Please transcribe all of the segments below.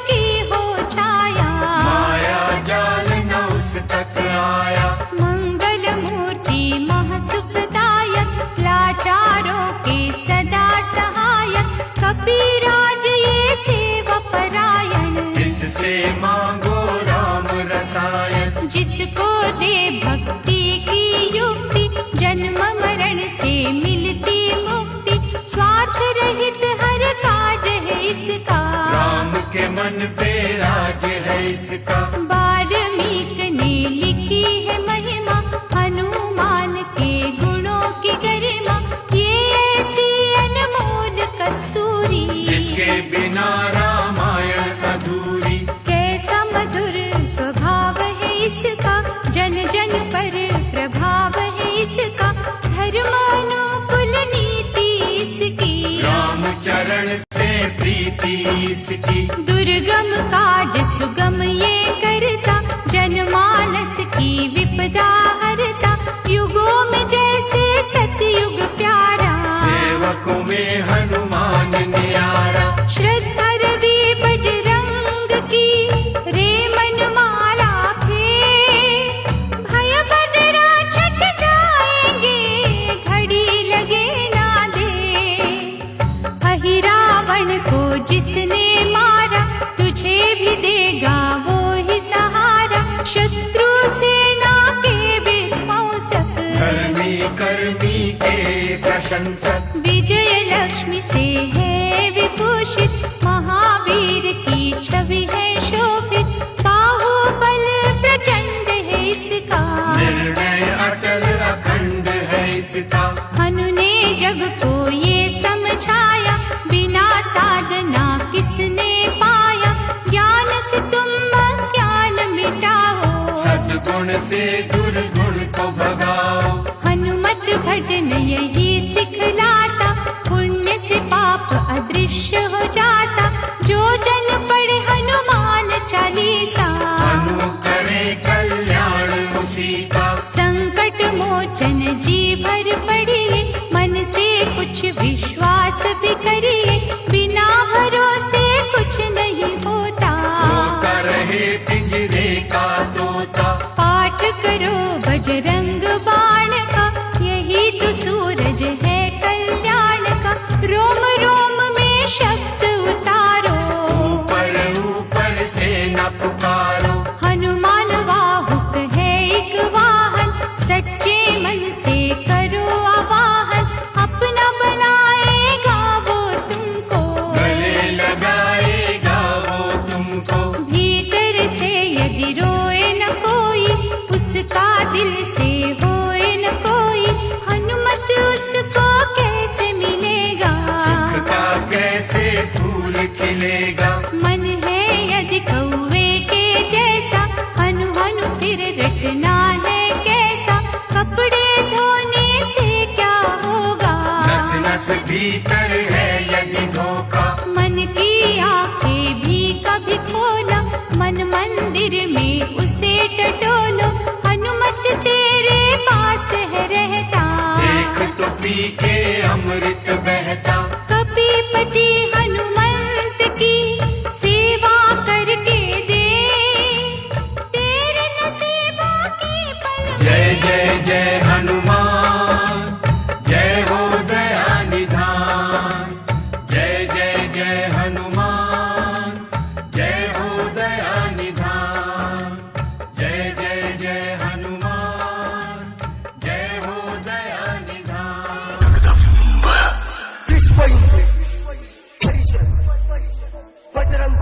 की हो छाया, माया जाल न उस तक आया। मंगल मूर्ति महासुखदायक, लाचारों के सदा सहायक, कपिराज ये सेवा परायण, इससे मांगो राम रसायन। जिसको दे भक्ति की युक्ति, जन्म मरण से मिलती मुक्ति, स्वार्थ रहित हर काज है इसका, राम के मन पे राज है इसका। वाल्मीकि ने लिखी है महिमा, हनुमान के गुणों की गरिमा, ये ऐसी अनमोल कस्तूरी, जिसके बिना रामायण अधूरी। कैसा मधुर स्वभाव है इसका, जन जन पर प्रभाव है इसका, धर्म अनुकूल नीति इसकी, राम चरण से प्रीति इसकी। दुर्गम काज सुगम ये करता, जनमानस की विपदा हरता, युगों में जैसे सतयुग प्यारा, सेवकों में हनुमान न्यारा। श्रद्धा रवि बजरंग की रे मनमाला फेर, भय बदरा छट जाएंगे, घड़ी लगे ना दे, अहि रावण को जिसने मारा, तुझे भी देगा वो ही सहारा, शत्रु सेना के विध्वंसक, धर्मी कर्मी के प्रशंसक, विजय लक्ष्मी से है विभूषित, महावीर की छवि है शोभित, बाहुबल प्रचंड है इसका, निर्णय अटल अखंड है इसका। हनु ने जग को ये समझाया, बिना साधना किसने पाया, ज्ञान से तुम अज्ञान मिटाओ, सद्गुण से दुर्गुण को भगाओ। हनुमत भजन यही सिखलाता, पुण्य से पाप अदृश्य हो जाता, जो जन पढ़े हनुमान चालीसा, मनु करे कल्याण उसी का। संकट मोचन जी भर पड़िए, मन से कुछ विश्वास भी करिए, बिना भरोसे कुछ नहीं होता, रोता रहे पिंजरे का तोता। पाठ करो बजरंग बाण का, यही तो सूरज है कल्याण का, रोम रोम में शब्द उतारो, ऊपर ऊपर से न पुकारो। हनुमान वाहुक है एक वाहन, सच्चे मन से करो आवाहन, अपना बनाएगा वो तुमको, गले लगाएगा वो तुमको। भीतर से यदि रोए न कोई, उसका दिल से होए न कोई, हनुमत उसको कैसे मिलेगा, सुख का कैसे फूल खिलेगा। मन है यदि कौवे के जैसा, हनु हनु फिर रटना है कैसा, कपड़े धोने से क्या होगा, नस नस भीतर है यदि धोखा। मन की आंखें भी कभी खोला, मन मंदिर में उसे टटोलो, हनुमत तेरे पास है रहता, देख तो पी के अमृत बहता। कपीपति हनुमंत की सेवा करके दे, तेरे नसीबों की पल। जय जय जय हनुमान, जय हो दया निधान। जय जय जय हनुमान, जय हो दया निधान। जय जय जय हनुमान, जय हो दया निधान। बजरंग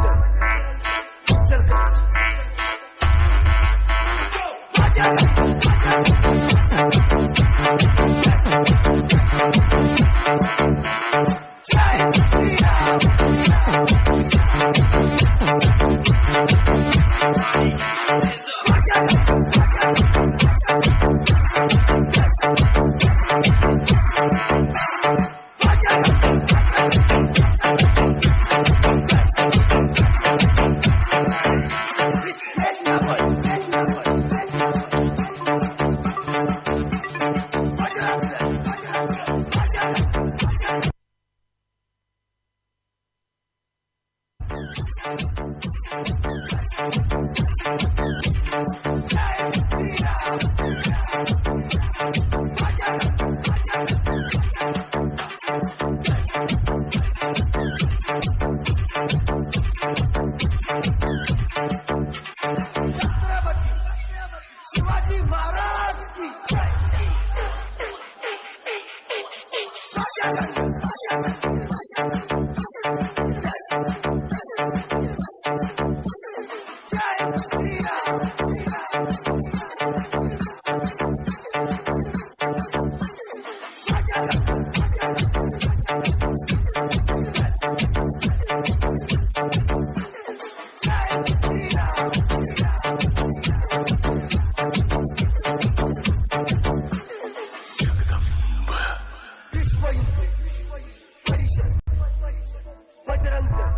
शिवाजी महाराज की Bajrang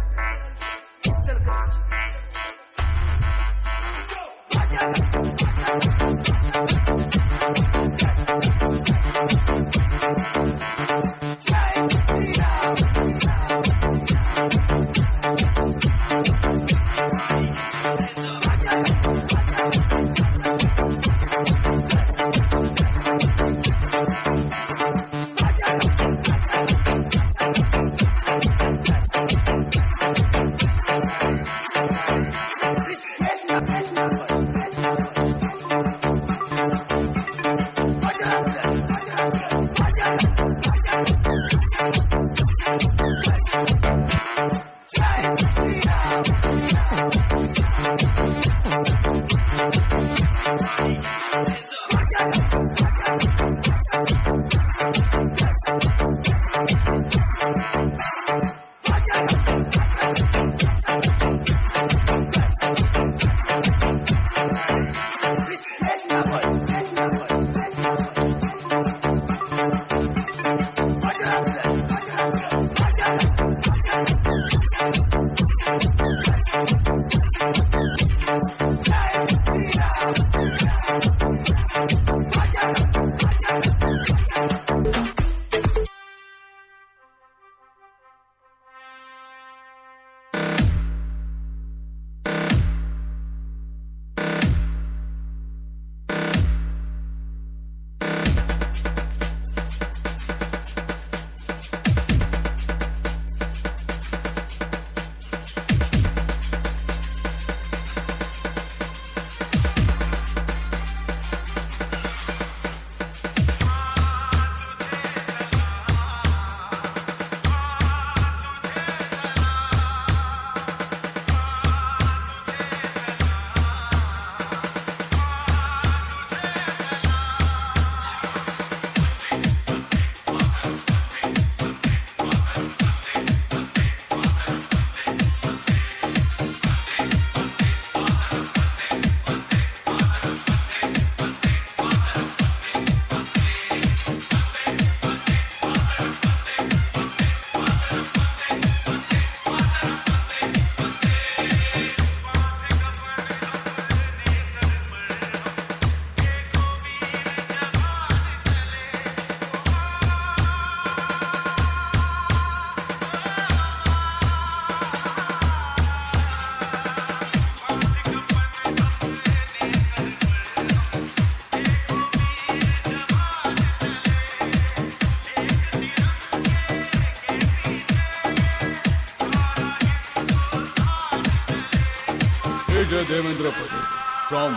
Major Devendra Patel from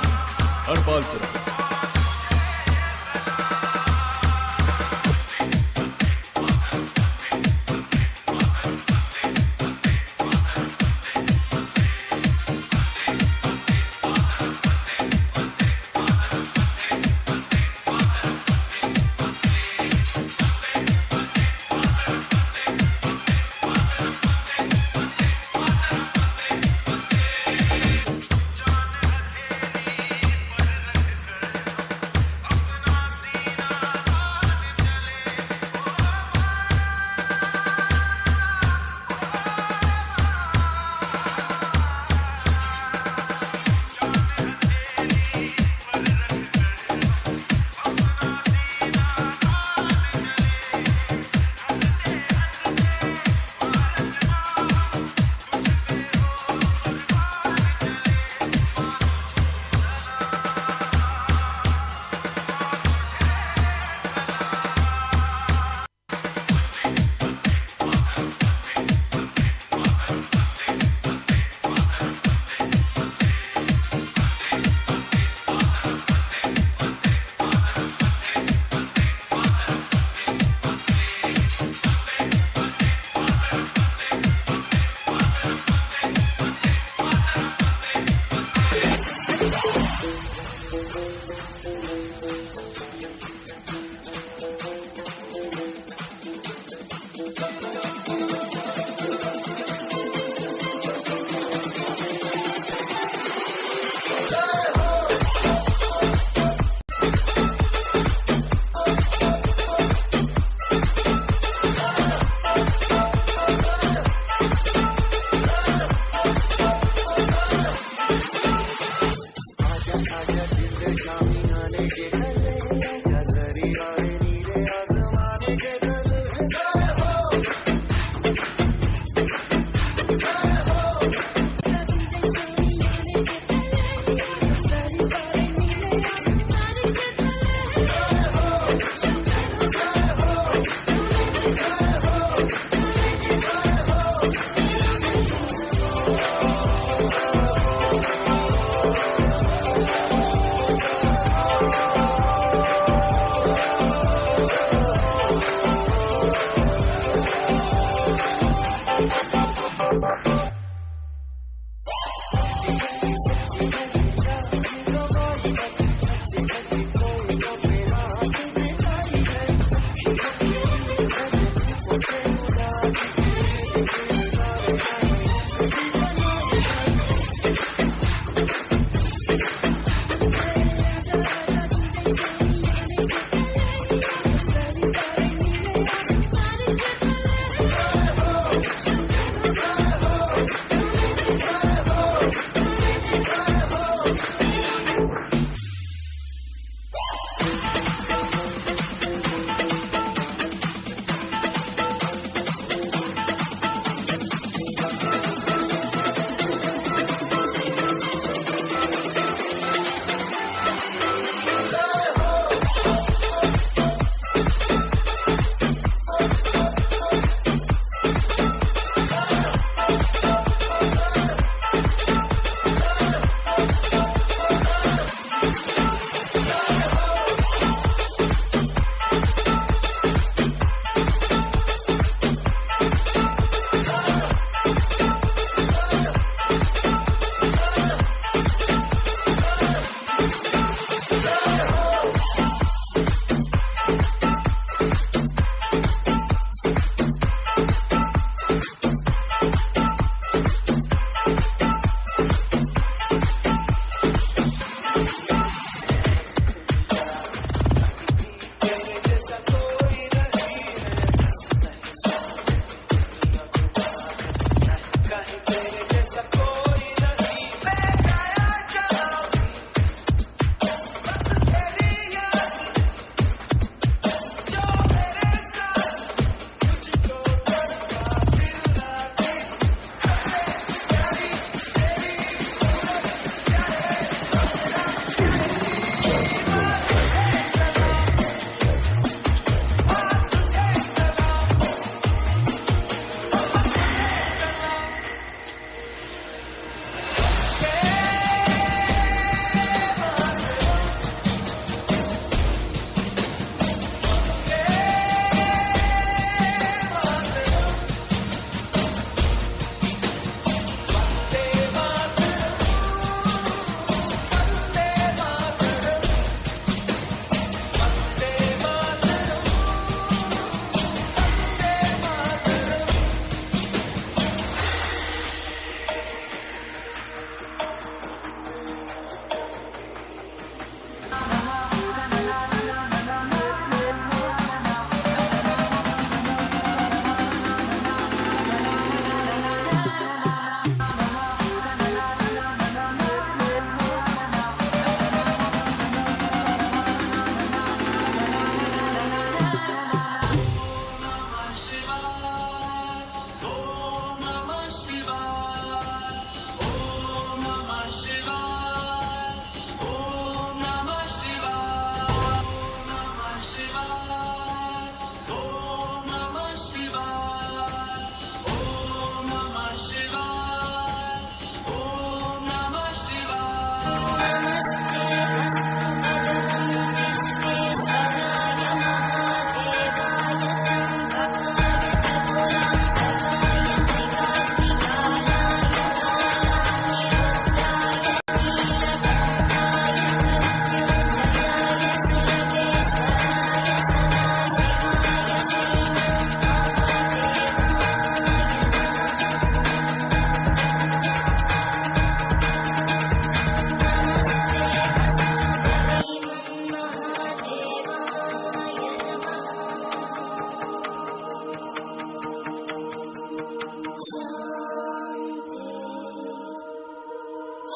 Harpalpura.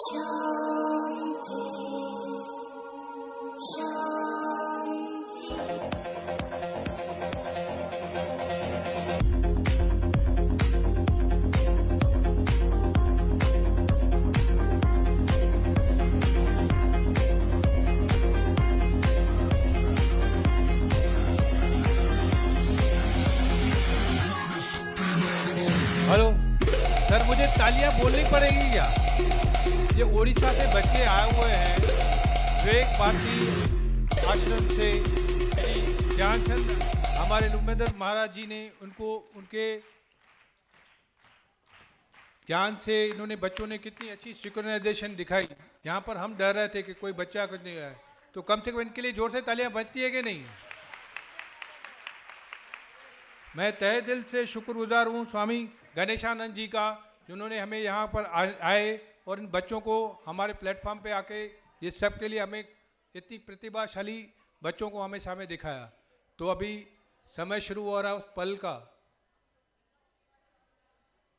शांति शांति देखेंगे क्या? ये उड़ीसा से बच्चे आए हुए हैं विवेक भारती आश्रम से। श्री ज्ञानचंद हमारे नुमेंद्र महाराज जी ने उनको उनके ज्ञान से इन्होंने बच्चों ने कितनी अच्छी सिंक्रोनाइजेशन दिखाई। यहाँ पर हम डर रहे थे कि कोई बच्चा कुछ नहीं आया, तो कम से कम इनके लिए जोर से तालियां बजती है कि नहीं? मैं तहे दिल से शुक्रगुजार हूँ स्वामी गणेशानंद जी का, जिन्होंने हमें यहाँ पर आए और इन बच्चों को हमारे प्लेटफॉर्म पे आके ये सब के लिए हमें इतनी प्रतिभाशाली बच्चों को हमें सामने दिखाया। तो अभी समय शुरू हो रहा है उस पल का,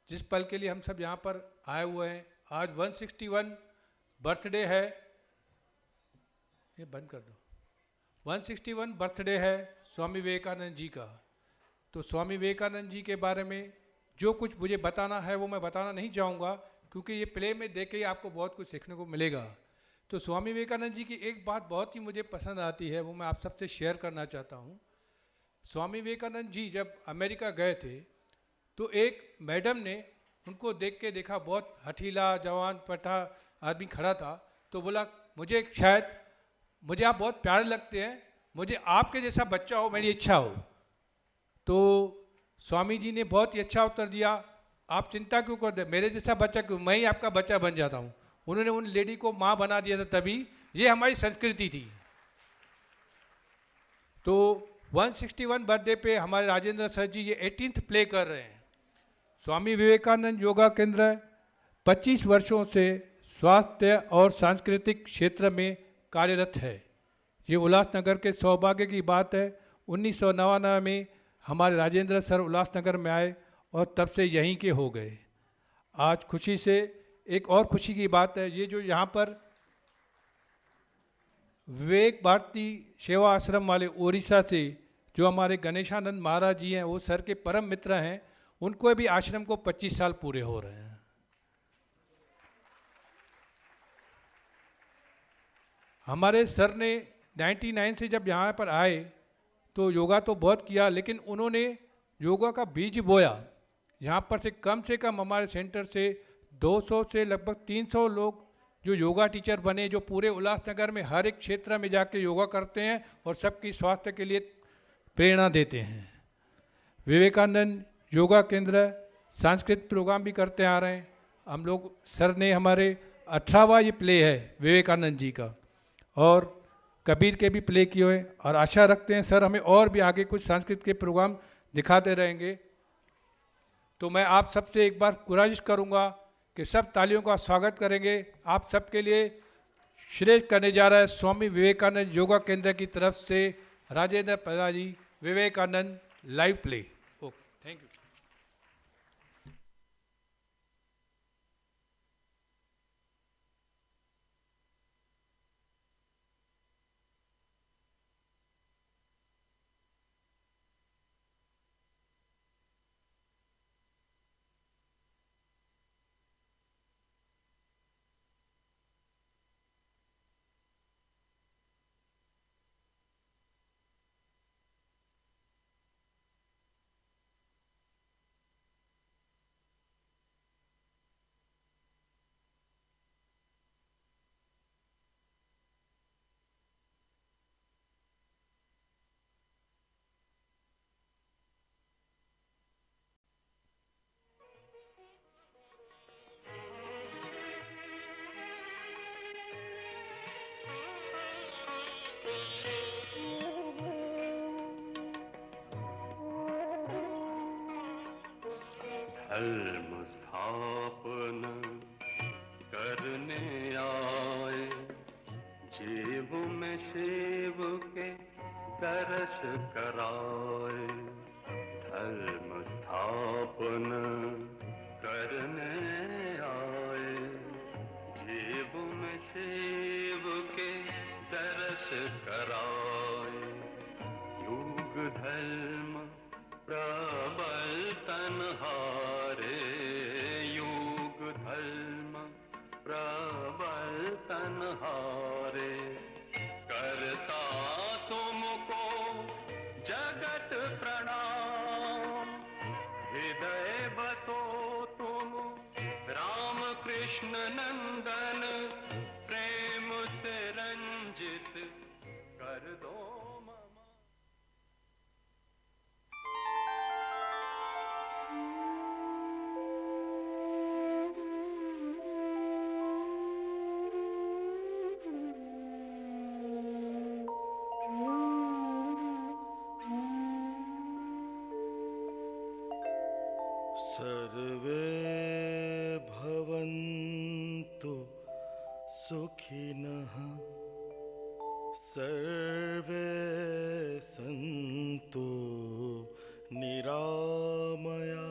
जिस पल के लिए हम सब यहाँ पर आए हुए हैं। आज 161 बर्थडे है, ये बंद कर दो। 161 बर्थडे है स्वामी विवेकानंद जी का। तो स्वामी विवेकानंद जी के बारे में जो कुछ मुझे बताना है वो मैं बताना नहीं चाहूँगा, क्योंकि ये प्ले में देख के ही आपको बहुत कुछ सीखने को मिलेगा। तो स्वामी विवेकानंद जी की एक बात बहुत ही मुझे पसंद आती है, वो मैं आप सबसे शेयर करना चाहता हूँ। स्वामी विवेकानंद जी जब अमेरिका गए थे तो एक मैडम ने उनको देख के देखा, बहुत हठीला जवान पटा आदमी खड़ा था, तो बोला मुझे शायद मुझे आप बहुत प्यारे लगते हैं, मुझे आपके जैसा बच्चा हो मेरी इच्छा हो। तो स्वामी जी ने बहुत ही अच्छा उत्तर दिया, आप चिंता क्यों करते, मेरे जैसा बच्चा क्यों, मैं ही आपका बच्चा बन जाता हूँ। उन्होंने उन लेडी को माँ बना दिया था तभी। ये हमारी संस्कृति थी। तो 161 बर्थडे पे हमारे राजेंद्र सर जी ये 18th प्ले कर रहे हैं। स्वामी विवेकानंद योगा केंद्र 25 वर्षों से स्वास्थ्य और सांस्कृतिक क्षेत्र में कार्यरत है। ये उल्लासनगर के सौभाग्य की बात है। 1999 में हमारे राजेंद्र सर उल्लासनगर में आए और तब से यहीं के हो गए। आज खुशी से एक और खुशी की बात है, ये जो यहाँ पर विवेक भारती सेवा आश्रम वाले उड़ीसा से जो हमारे गणेशानंद महाराज जी हैं, वो सर के परम मित्र हैं। उनको भी आश्रम को 25 साल पूरे हो रहे हैं। हमारे सर ने 99 से जब यहाँ पर आए तो योगा तो बहुत किया, लेकिन उन्होंने योगा का बीज बोया। यहाँ पर से कम हमारे सेंटर से 200 से लगभग 300 लोग जो योगा टीचर बने, जो पूरे उल्लासनगर में हर एक क्षेत्र में जाके योगा करते हैं और सबकी स्वास्थ्य के लिए प्रेरणा देते हैं। विवेकानंद योगा केंद्र सांस्कृतिक प्रोग्राम भी करते आ रहे हैं। हम लोग सर ने हमारे 18वां ये प्ले है विवेकानंद जी का, और कबीर के भी प्ले किए हुए, और आशा रखते हैं सर हमें और भी आगे कुछ सांस्कृतिक के प्रोग्राम दिखाते रहेंगे। तो मैं आप सबसे एक बार गुजारिश करूंगा कि सब तालियों का स्वागत करेंगे। आप सबके लिए श्रेष्ठ करने जा रहा है स्वामी विवेकानंद योगा केंद्र की तरफ से Rajendra Prasad ji Vivekananda live play. Okay, thank you. धर्म स्थापन करने आए, जीव में शिव के दर्श कराए। धर्म स्थापन करने आए, जीव में शिव के दर्श कराए। युग धर्म प्रबल हारे, युग धर्म प्रबल हारे। करता तुमको जगत प्रणाम, हृदय बसो तुम राम कृष्ण कृष्ण नंदन प्रेम से रंजित कर दो मम। सर्वे भवन्तु सुखिनः सर्वे सन्तु निरामया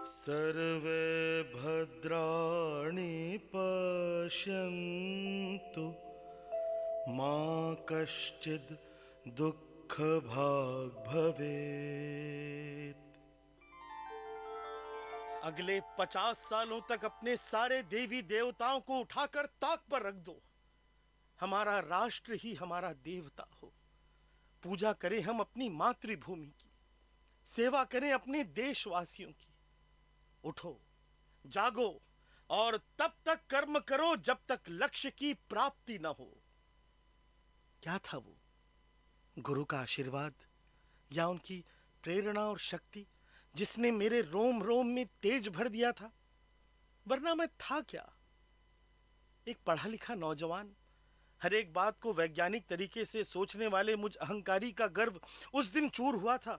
सर्वे भद्राणि पश्यन्तु मा कश्चित् दुःखभाग् भवेत्। अगले 50 सालों तक अपने सारे देवी देवताओं को उठाकर ताक पर रख दो। हमारा राष्ट्र ही हमारा देवता हो। पूजा करें हम अपनी मातृभूमि की, सेवा करें अपने देशवासियों की। उठो, जागो और तब तक कर्म करो जब तक लक्ष्य की प्राप्ति न हो। क्या था वो? गुरु का आशीर्वाद या उनकी प्रेरणा और शक्ति जिसने मेरे रोम रोम में तेज भर दिया था? वरना मैं था क्या? एक पढ़ा लिखा नौजवान, हर एक बात को वैज्ञानिक तरीके से सोचने वाले मुझ अहंकारी का गर्व उस दिन चूर हुआ था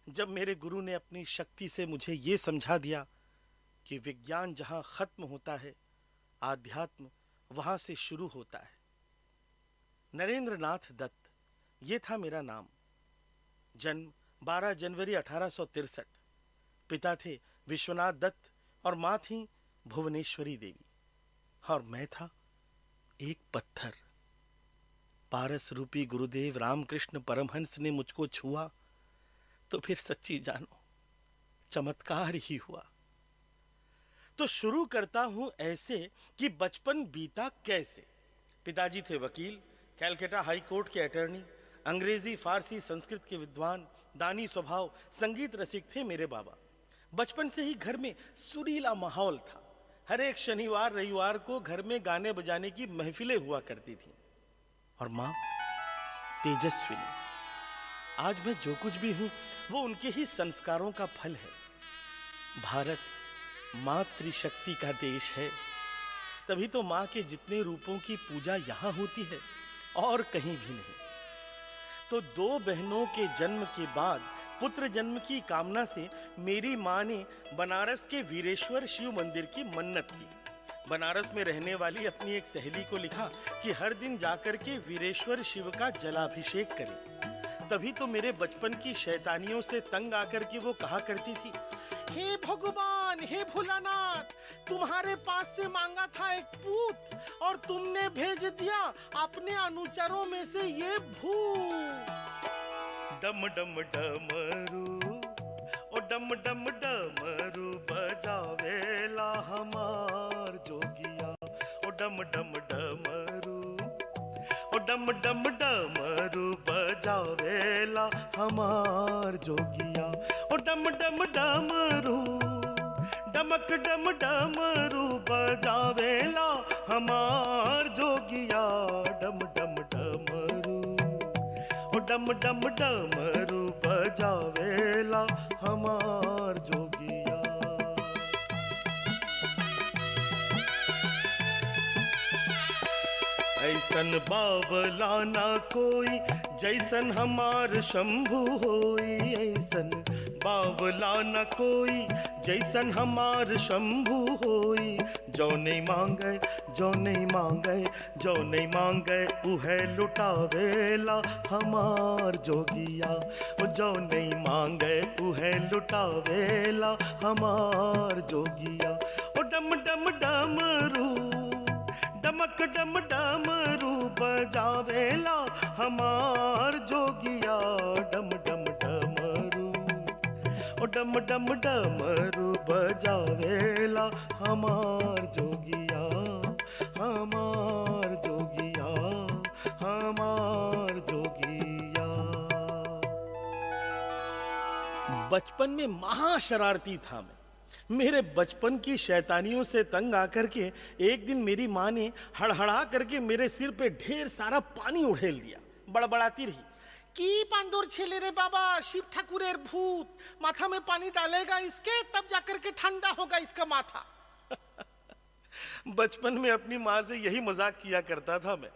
जब मेरे गुरु ने अपनी शक्ति से मुझे ये समझा दिया कि विज्ञान जहां खत्म होता है, आध्यात्म वहां से शुरू होता है। नरेंद्र नाथ दत्त, ये था मेरा नाम। जन्म 12 जनवरी 1863। पिता थे विश्वनाथ दत्त और माँ थी भुवनेश्वरी देवी। और मैं था एक पत्थर। पारस रूपी गुरुदेव रामकृष्ण परमहंस ने मुझको छुआ तो फिर सच्ची जानो चमत्कार ही हुआ। तो शुरू करता हूं ऐसे कि बचपन बीता कैसे। पिताजी थे वकील, कैलकाटा हाई कोर्ट के अटर्नी, अंग्रेजी फारसी संस्कृत के विद्वान, दानी स्वभाव, संगीत रसिक थे मेरे बाबा। बचपन से ही घर में सुरीला माहौल था। हर एक शनिवार रविवार को घर में गाने बजाने की महफिलें हुआ करती थी। और माँ तेजस्विनी। आज मैं जो कुछ भी हूं वो उनके ही संस्कारों का फल है। भारत मातृशक्ति का देश है, तभी तो माँ के जितने रूपों की पूजा यहाँ होती है और कहीं भी नहीं। तो 2 बहनों के जन्म के बाद पुत्र जन्म की कामना से मेरी माँ ने बनारस के वीरेश्वर शिव मंदिर की मन्नत की। बनारस में रहने वाली अपनी एक सहेली को लिखा कि हर दिन जाकर के वीरेश्वर शिव का जलाभिषेक करें। तभी तो मेरे बचपन की शैतानियों से तंग आकर के वो कहा करती थी, हे भगवान, हे भोलानाथ, तुम्हारे पास से मांगा था एक पूत और तुमने भेज दिया अपने अनुचरों में से ये भूत। डम डम डमरू, ओ डम डम डमरू बजावेला हमार जोगिया। ओ डम डम डमरू, ओ डम डम डमरू बजावेला हमार जोगिया। ओ डम डम डमरू, डमक डम डमरू बजावेला हमार जोगिया। डम डम डमरू, ओ डम डम डमरू बजावेला हमार जोगिया। ऐसन बावला ना कोई जैसन हमार शंभु होई। ऐसन बावला न कोई जैसन हमार शंभु होई। जो नहीं मांगे, जो नहीं मांगे, जो नहीं मांगे उहे लुटावेला हमार जोगिया। जो नहीं मांगे उहे लुटावेला हमार जोगिया। ओ डम डम डमरू, डमक डम डमरू बजावेला हमार जोगिया। डम डम डमरू, ओ डम डम डमरू बजावेला हमार जोगिया। हमार जोगिया, हमार जोगिया। बचपन में महा शरारती था मैं। मेरे बचपन की शैतानियों से तंग आकर के एक दिन मेरी माँ ने हड़हड़ा करके मेरे सिर पे ढेर सारा पानी उड़ेल दिया। बड़बड़ाती रही, की पांदोर छेले रे बाबा, शिव ठाकुरेर भूत माथा में पानी डालेगा इसके, तब जाकर के ठंडा होगा इसका माथा। बचपन में अपनी माँ से यही मजाक किया करता था मैं।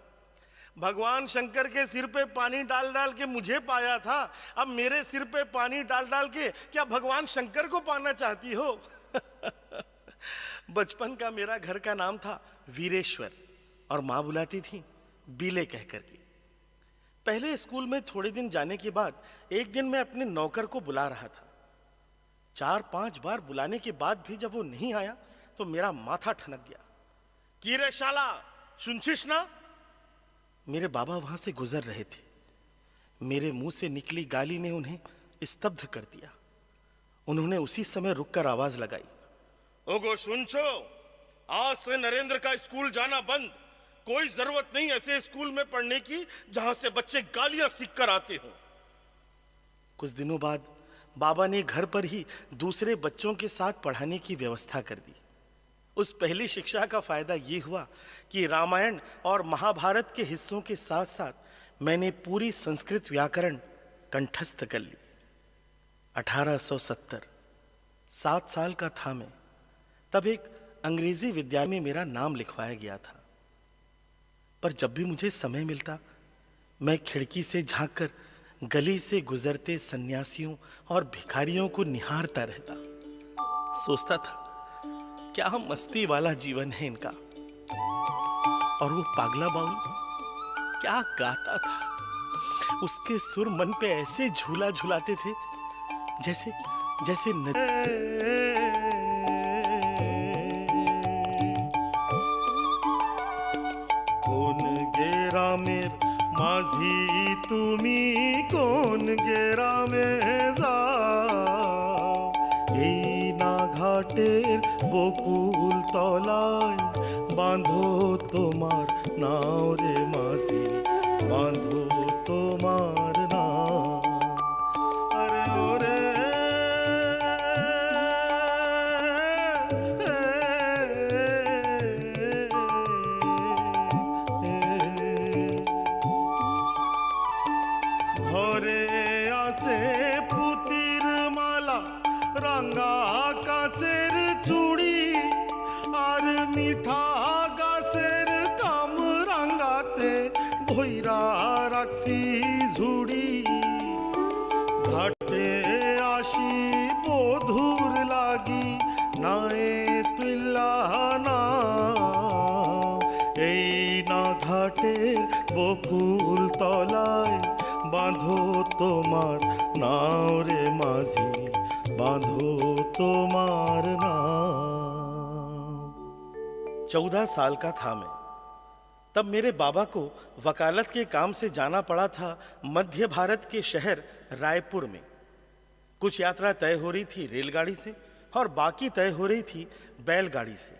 भगवान शंकर के सिर पे पानी डाल डाल के मुझे पाया था, अब मेरे सिर पे पानी डाल डाल के क्या भगवान शंकर को पाना चाहती हो? बचपन का मेरा घर का नाम था वीरेश्वर और माँ बुलाती थी बीले कह करके। पहले स्कूल में थोड़े दिन जाने के बाद एक दिन मैं अपने नौकर को बुला रहा था। 4-5 बार बुलाने के बाद भी जब वो नहीं आया तो मेरा माथा ठनक गया। की रे शाला, सुनछिस ना? मेरे बाबा वहां से गुजर रहे थे। मेरे मुंह से निकली गाली ने उन्हें स्तब्ध कर दिया। उन्होंने उसी समय रुककर आवाज लगाई, ओगो सुनछो, आज से नरेंद्र का स्कूल जाना बंद। कोई जरूरत नहीं ऐसे स्कूल में पढ़ने की जहां से बच्चे गालियां सीख कर आते हों। कुछ दिनों बाद बाबा ने घर पर ही दूसरे बच्चों के साथ पढ़ाने की व्यवस्था कर दी। उस पहली शिक्षा का फायदा ये हुआ कि रामायण और महाभारत के हिस्सों के साथ साथ मैंने पूरी संस्कृत व्याकरण कंठस्थ कर ली। 1870, 7 साल का था मैं, तब एक अंग्रेजी विद्यालय में मेरा नाम लिखवाया गया था। पर जब भी मुझे समय मिलता मैं खिड़की से झांककर गली से गुजरते सन्यासियों और भिखारियों को निहारता रहता। सोचता था क्या मस्ती वाला जीवन है इनका। और वो पागला बाउल क्या गाता था। उसके सुर मन पे ऐसे झूला झुलाते थे जैसे जैसे कोन गेरा मेर माझी तुमी कोन गेरा में जाओ, এই না ঘাটের বকুল তলায় বাঁধো তোমার নাও রে মাঝি, বাঁধো তোমার নাও। আরে ওরে ঘরে আসে পুতির মালা, রাঙ্গা কাচের চুড়ি আর মিঠা গাছের কামরাঙ্গাতে ধইরা রাখছি ঝুড়ি। ঘাটে আসি বধুর লাগি নায়ে তুল্লা না, এই না ঘাটের বকুল তলায় বাঁধো তোমার নাও রে মাঝি, बांधो तुम्हार नाम। 14 साल का था मैं, तब मेरे बाबा को वकालत के काम से जाना पड़ा था मध्य भारत के शहर रायपुर में। कुछ यात्रा तय हो रही थी रेलगाड़ी से और बाकी तय हो रही थी बैलगाड़ी से।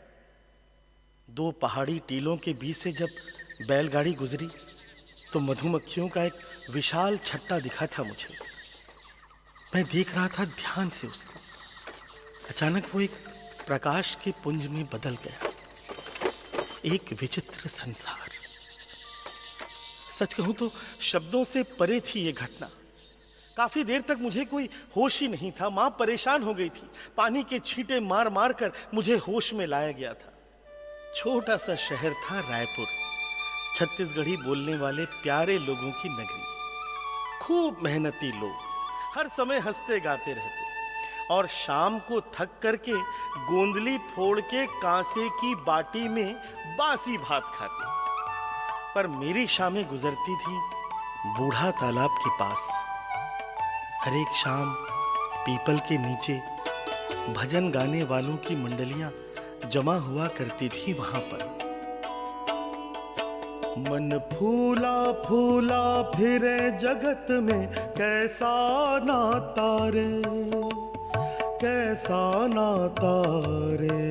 2 पहाड़ी टीलों के बीच से जब बैलगाड़ी गुजरी तो मधुमक्खियों का एक विशाल छत्ता दिखा था मुझे। मैं देख रहा था ध्यान से उसको। अचानक वो एक प्रकाश के पुंज में बदल गया। एक विचित्र संसार। सच कहूं तो शब्दों से परे थी ये घटना। काफी देर तक मुझे कोई होश ही नहीं था। मां परेशान हो गई थी। पानी के छींटे मार मार कर मुझे होश में लाया गया था। छोटा सा शहर था रायपुर, छत्तीसगढ़ी बोलने वाले प्यारे लोगों की नगरी। खूब मेहनती लोग, हर समय हंसते गाते रहते और शाम को थक करके गोंदली फोड़ के कांसे की बाटी में बासी भात खाते। पर मेरी शामें गुजरती थी बूढ़ा तालाब के पास। हर एक शाम पीपल के नीचे भजन गाने वालों की मंडलियां जमा हुआ करती थी वहां पर। मन फूला फूला फिरे जगत में कैसा नाता रे, कैसा नाता रे,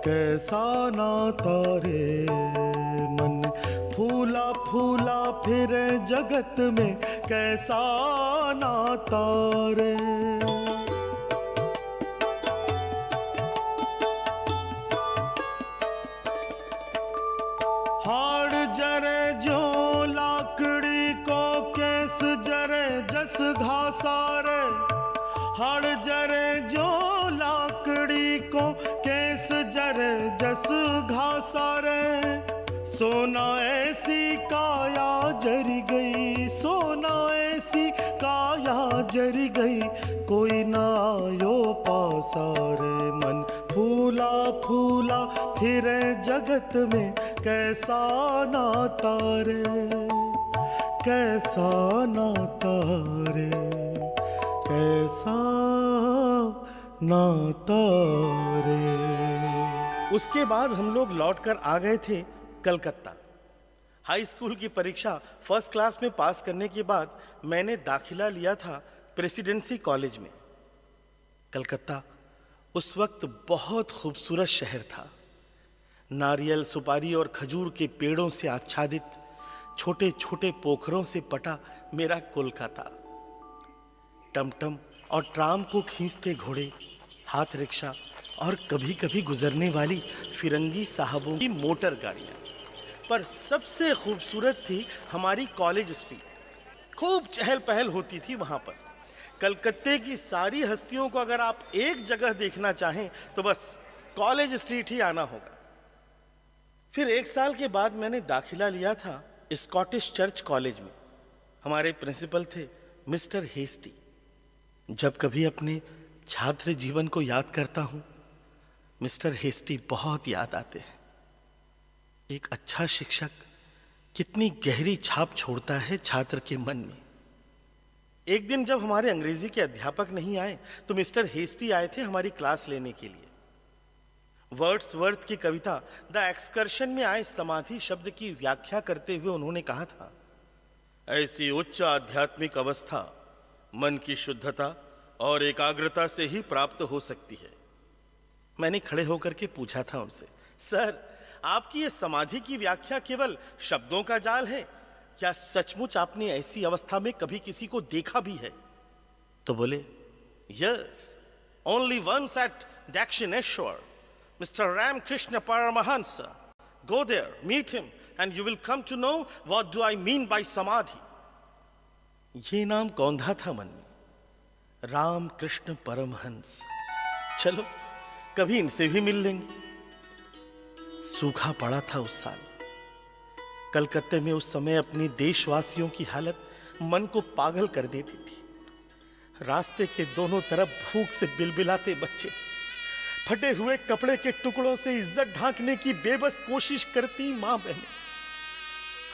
कैसा नाता रे। मन फूला फूला फिरे जगत में कैसा नाता रे। घासा रे, हड़ जरे जो लाकड़ी को केस जरे जस घासा रे। सोना ऐसी काया जरी गई, सोना ऐसी काया जरी गई, कोई ना आयो पासा रे। मन फूला फूला फिरे जगत में, कैसा नाता रे, कैसा नाता रे, कैसा नाता रे। उसके बाद हम लोग लौटकर आ गए थे कलकत्ता। हाई स्कूल की परीक्षा फर्स्ट क्लास में पास करने के बाद मैंने दाखिला लिया था प्रेसिडेंसी कॉलेज में। कलकत्ता उस वक्त बहुत खूबसूरत शहर था। नारियल, सुपारी और खजूर के पेड़ों से आच्छादित, छोटे छोटे पोखरों से पटा मेरा कोलकाता। टमटम और ट्राम को खींचते घोड़े, हाथ रिक्शा और कभी कभी गुजरने वाली फिरंगी साहबों की मोटर गाड़ियाँ। पर सबसे खूबसूरत थी हमारी कॉलेज स्ट्रीट। खूब चहल पहल होती थी वहाँ पर। कलकत्ते की सारी हस्तियों को अगर आप एक जगह देखना चाहें तो बस कॉलेज स्ट्रीट ही आना होगा। फिर 1 साल के बाद मैंने दाखिला लिया था स्कॉटिश चर्च कॉलेज में। हमारे प्रिंसिपल थे मिस्टर हेस्टी। जब कभी अपने छात्र जीवन को याद करता हूँ, मिस्टर हेस्टी बहुत याद आते हैं। एक अच्छा शिक्षक कितनी गहरी छाप छोड़ता है छात्र के मन में। एक दिन जब हमारे अंग्रेजी के अध्यापक नहीं आए तो मिस्टर हेस्टी आए थे हमारी क्लास लेने के लिए। वर्ड्सवर्थ की कविता द एक्सकर्शन में आए समाधि शब्द की व्याख्या करते हुए उन्होंने कहा था, ऐसी उच्च आध्यात्मिक अवस्था मन की शुद्धता और एकाग्रता से ही प्राप्त हो सकती है। मैंने खड़े होकर के पूछा था उनसे, सर आपकी ये समाधि की व्याख्या केवल शब्दों का जाल है या सचमुच आपने ऐसी अवस्था में कभी किसी को देखा भी है? तो बोले, yes, only once at Dakshineswar, mister Ramakrishna Paramhansa. Go there, meet him and you will come to know what do I mean by samadhi. ये नाम कौंधा था मन में, रामकृष्ण परमहंस। चलो कभी इनसे भी मिल लेंगे। सूखा पड़ा था उस साल। कलकत्ते में उस समय अपने देशवासियों की हालत मन को पागल कर देती थी। रास्ते के दोनों तरफ भूख से बिलबिलाते बच्चे, फटे हुए कपड़े के टुकड़ों से इज्जत ढांकने की बेबस कोशिश करती मां बहनें,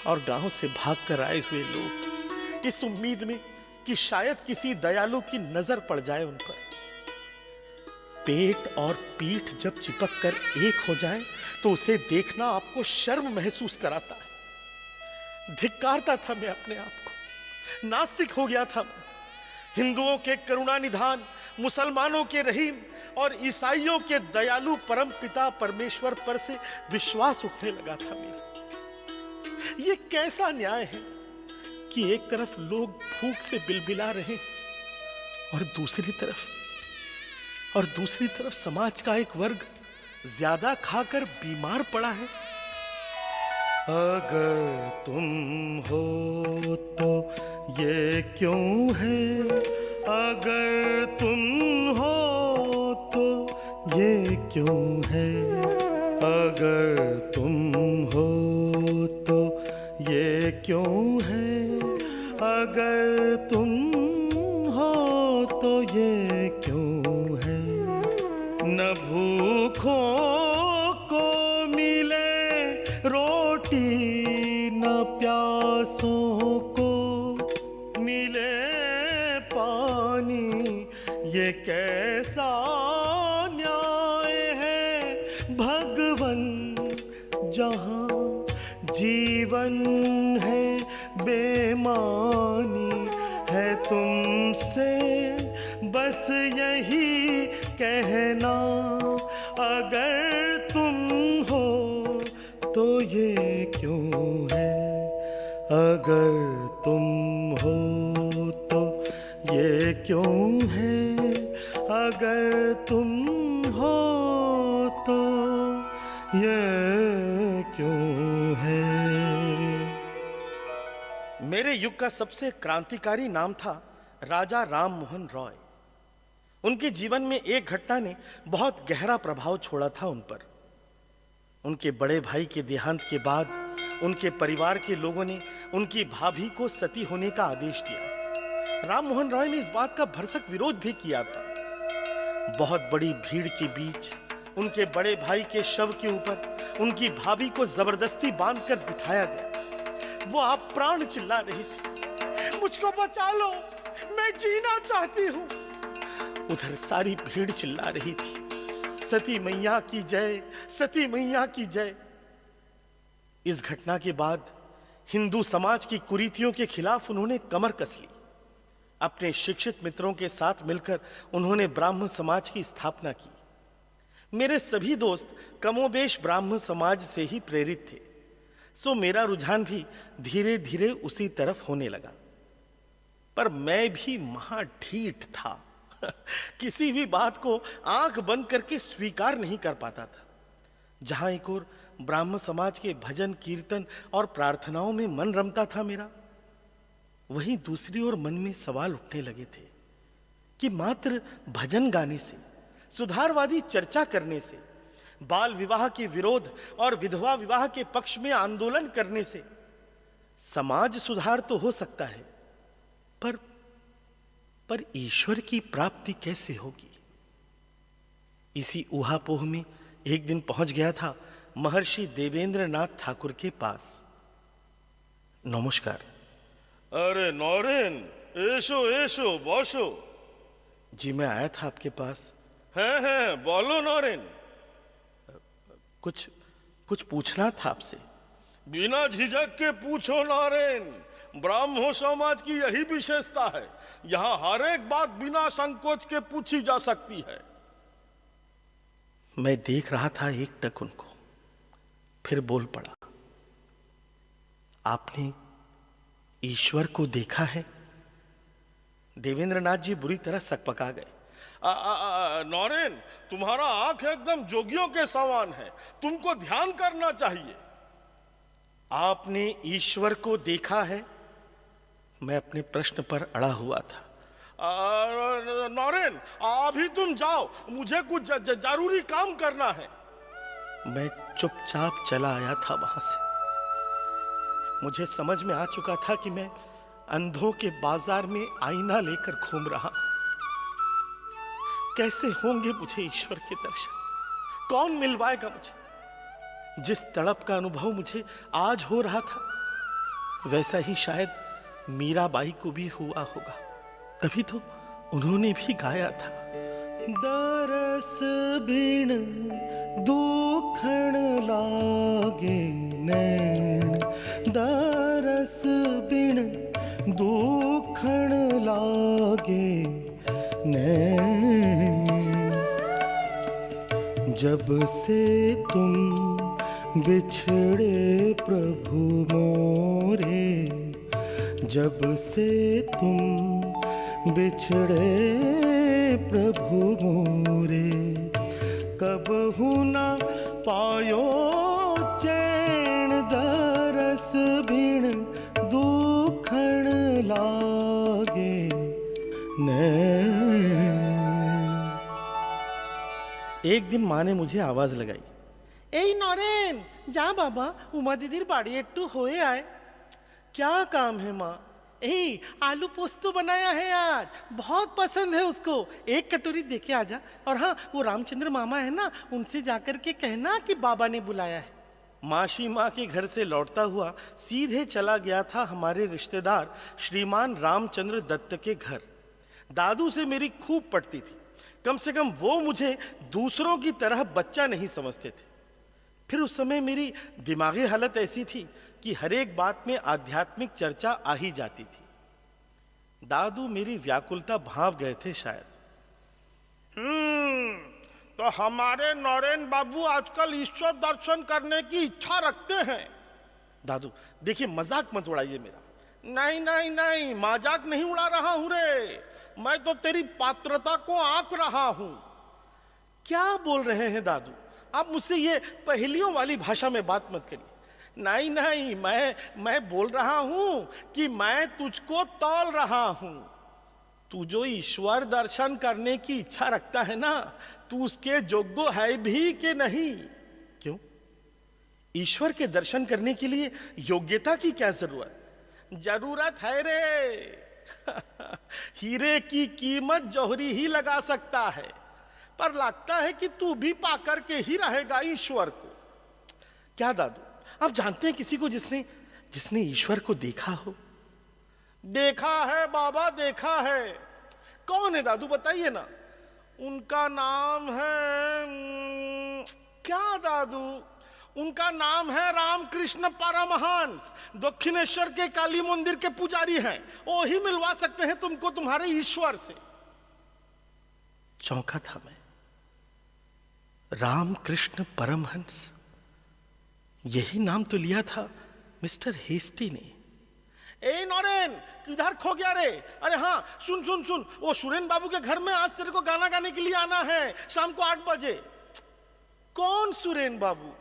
और गांव से भागकर आए हुए लोग इस उम्मीद में कि शायद किसी दयालु की नजर पड़ जाए उन पर। पेट और पीठ जब चिपक कर एक हो जाए तो उसे देखना आपको शर्म महसूस कराता है। धिक्कारता था मैं अपने आप को, नास्तिक हो गया था मैं। हिंदुओं के करुणा निधान, मुसलमानों के रहीम और ईसाइयों के दयालु परम पिता परमेश्वर पर से विश्वास उठने लगा था मेरा। ये कैसा न्याय है कि एक तरफ लोग भूख से बिलबिला रहे और दूसरी तरफ समाज का एक वर्ग ज्यादा खाकर बीमार पड़ा है। अगर तुम हो तो ये क्यों है, अगर तुम हो तो ये क्यों है, अगर तुम हो तो ये क्यों है, अगर तुम हो तो ये क्यों है। न भूखों को मिले रोटी, न प्यासों को मिले पानी, ये कैसा न्याय है भगवन, जहाँ जीवन है बेमानी है। तुमसे बस यही कहना, अगर तुम हो तो ये क्यों है, अगर तुम हो तो ये क्यों है, अगर तुम हो तो ये क्यों है। मेरे युग का सबसे क्रांतिकारी नाम था राजा राम मोहन रॉय। उनके जीवन में एक घटना ने बहुत गहरा प्रभाव छोड़ा था उन पर। उनके बड़े भाई के देहांत के बाद उनके परिवार के लोगों ने उनकी भाभी को सती होने का आदेश दिया। राम मोहन रॉय ने इस बात का भरसक विरोध भी किया था। बहुत बड़ी भीड़ के बीच उनके बड़े भाई के शव के ऊपर उनकी भाभी को जबरदस्ती बांधकर बिठाया गया। वो आप प्राण चिल्ला रही थी, मुझको बचा लो, मैं जीना चाहती हूं। उधर सारी भीड़ चिल्ला रही थी, सती मैया की जय, सती मैया की जय। इस घटना के बाद हिंदू समाज की कुरीतियों के खिलाफ उन्होंने कमर कस ली। अपने शिक्षित मित्रों के साथ मिलकर उन्होंने ब्राह्मण समाज की स्थापना की। मेरे सभी दोस्त कमोबेश ब्राह्मण समाज से ही प्रेरित थे, सो मेरा रुझान भी धीरे धीरे उसी तरफ होने लगा। पर मैं भी महाढीठ था। किसी भी बात को आंख बंद करके स्वीकार नहीं कर पाता था। जहां एक और ब्राह्मण समाज के भजन कीर्तन और प्रार्थनाओं में मन रमता था मेरा, वहीं दूसरी ओर मन में सवाल उठने लगे थे कि मात्र भजन गाने से, सुधारवादी चर्चा करने से, बाल विवाह के विरोध और विधवा विवाह के पक्ष में आंदोलन करने से समाज सुधार तो हो सकता है, पर ईश्वर की प्राप्ति कैसे होगी? इसी ऊहापोह में एक दिन पहुंच गया था महर्षि देवेंद्रनाथ ठाकुर के पास। नमस्कार। अरे नौरेन, एसो एसो बसो। जी मैं आया था आपके पास। हैं बोलो नौरेन। कुछ पूछना था आपसे। बिना झिझक के पूछो नौरेन। ब्राह्मण समाज की यही विशेषता है, यहाँ हर एक बात बिना संकोच के पूछी जा सकती है। मैं देख रहा था एकटक उनको, फिर बोल पड़ा, आपने ईश्वर को देखा है? देवेंद्रनाथ जी बुरी तरह सकपका गए। नौरेन, तुम्हारा आंख एकदम जोगियों के समान है, तुमको ध्यान करना चाहिए। आपने ईश्वर को देखा है? मैं अपने प्रश्न पर अड़ा हुआ था। नौरेन, अभी तुम जाओ, मुझे कुछ जरूरी काम करना है। मैं चुपचाप चला आया था वहां से। मुझे समझ में आ चुका था कि मैं अंधों के बाजार में आईना लेकर घूम रहा। कैसे होंगे मुझे ईश्वर के दर्शन? कौन मिलवाएगा मुझे? जिस तड़प का अनुभव मुझे आज हो रहा था, वैसा ही शायद मीराबाई को भी हुआ होगा। तभी तो उन्होंने भी गाया था, दरस बिन दुखण लागे नैन, दरस बिन दुखण लागे नैन। जब से तुम बिछड़े प्रभु मोरे, जब से तुम बिछड़े प्रभु मोरे, कबहु न पायो चैन, दरस बिन दुखण लागे नैन। एक दिन माँ ने मुझे आवाज लगाई, ए नौरेन, जा बाबा उमा दीदीर बाड़ी एट्टू होए आए। क्या काम है माँ? ए आलू पोस्तो बनाया है आज, बहुत पसंद है उसको, एक कटोरी देके आजा। और हाँ, वो रामचंद्र मामा है ना, उनसे जाकर के कहना कि बाबा ने बुलाया है। मासी माँ के घर से लौटता हुआ सीधे चला गया था हमारे रिश्तेदार श्रीमान रामचंद्र दत्त के घर। दादू से मेरी खूब पटती थी, कम से कम वो मुझे दूसरों की तरह बच्चा नहीं समझते थे। फिर उस समय मेरी दिमागी हालत ऐसी थी कि हर एक बात में आध्यात्मिक चर्चा आ ही जाती थी। दादू मेरी व्याकुलता भांप गए थे शायद। तो हमारे नौरेन बाबू आजकल ईश्वर दर्शन करने की इच्छा रखते हैं। दादू देखिए, मजाक मत उड़ाइए मेरा। नहीं नहीं नहीं, मजाक नहीं उड़ा रहा हूं रे, मैं तो तेरी पात्रता को आंक रहा हूं। क्या बोल रहे हैं दादू? आप मुझसे ये पहेलियों वाली भाषा में बात मत करिए। नहीं नहीं, मैं बोल रहा हूं कि मैं तुझको तौल रहा हूं। तू जो ईश्वर दर्शन करने की इच्छा रखता है ना, तू उसके योग्य है भी कि नहीं? क्यों? ईश्वर के दर्शन करने के लिए योग्यता की क्या जरूरत? जरूरत है रे। हीरे की कीमत जौहरी ही लगा सकता है, पर लगता है कि तू भी पाकर के ही रहेगा ईश्वर को। क्या दादू, आप जानते हैं किसी को जिसने ईश्वर को देखा हो? देखा है बाबा, देखा है। कौन है दादू, बताइए ना। उनका नाम है क्या दादू? उनका नाम है रामकृष्ण परमहंस। दक्षिणेश्वर के काली मंदिर के पुजारी हैं। वो ही मिलवा सकते हैं तुमको तुम्हारे ईश्वर से। चौंका था मैं। रामकृष्ण परमहंस, यही नाम तो लिया था मिस्टर हेस्टी ने। ए नौरेन, किधर खो गया रे? अरे हाँ, सुन सुन सुन, वो सुरेन बाबू के घर में आज तेरे को गाना गाने के लिए आना है, शाम को 8 बजे। कौन सुरेन बाबू?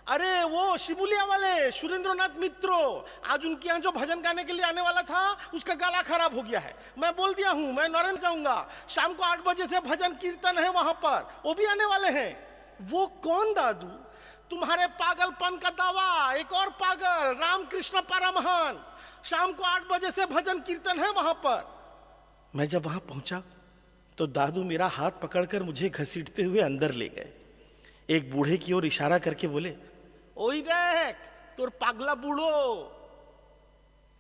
अरे वो शिमुलिया वाले सुरेंद्रनाथ मित्रो। आज उनके यहाँ जो भजन गाने के लिए आने वाला था, उसका गला खराब हो गया है। मैं बोल दिया हूँ, मैं नौरेन जाऊंगा। शाम को 8 बजे से भजन कीर्तन है वहां पर, वो भी आने वाले हैं। वो कौन दादू? तुम्हारे पागलपन का दावा। एक और पागल, रामकृष्ण परमहंस। शाम को 8 बजे से भजन कीर्तन है वहां पर। मैं जब वहां पहुंचा तो दादू मेरा हाथ पकड़कर मुझे घसीटते हुए अंदर ले गए। एक बूढ़े की ओर इशारा करके बोले, ओई देख तोर पागला बूढ़ो।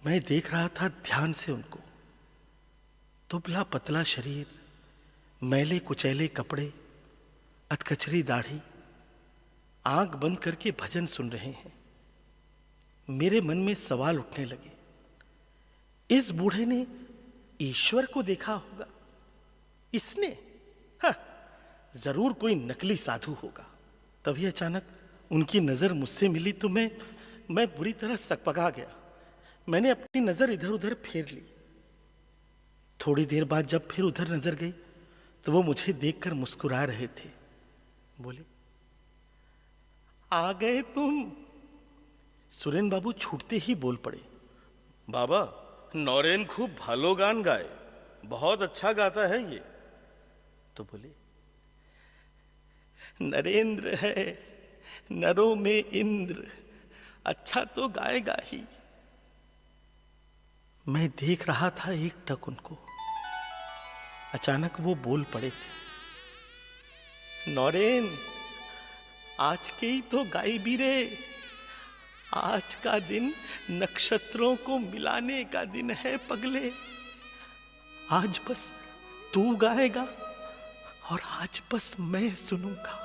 मैं देख रहा था ध्यान से उनको। दुबला पतला शरीर, मैले कुचैले कपड़े, अधकचरी दाढ़ी, आंख बंद करके भजन सुन रहे हैं। मेरे मन में सवाल उठने लगे, इस बूढ़े ने ईश्वर को देखा होगा। इसने जरूर कोई नकली साधु होगा। तभी अचानक उनकी नजर मुझसे मिली तो मैं बुरी तरह सकपका गया। मैंने अपनी नजर इधर उधर फेर ली। थोड़ी देर बाद जब फिर उधर नजर गई तो वो मुझे देखकर मुस्कुरा रहे थे। बोले, आ गए तुम। सुरेन बाबू छूटते ही बोल पड़े, बाबा नौरेन खूब भालो गान गाए, बहुत अच्छा गाता है ये। तो बोले, नरेंद्र है, नरों में इंद्र, अच्छा तो गाएगा ही। मैं देख रहा था एक टक उनको। अचानक वो बोल पड़े थे, नौरेन आज के ही तो गाई भी रे। आज का दिन नक्षत्रों को मिलाने का दिन है पगले। आज बस तू गाएगा और आज बस मैं सुनूंगा।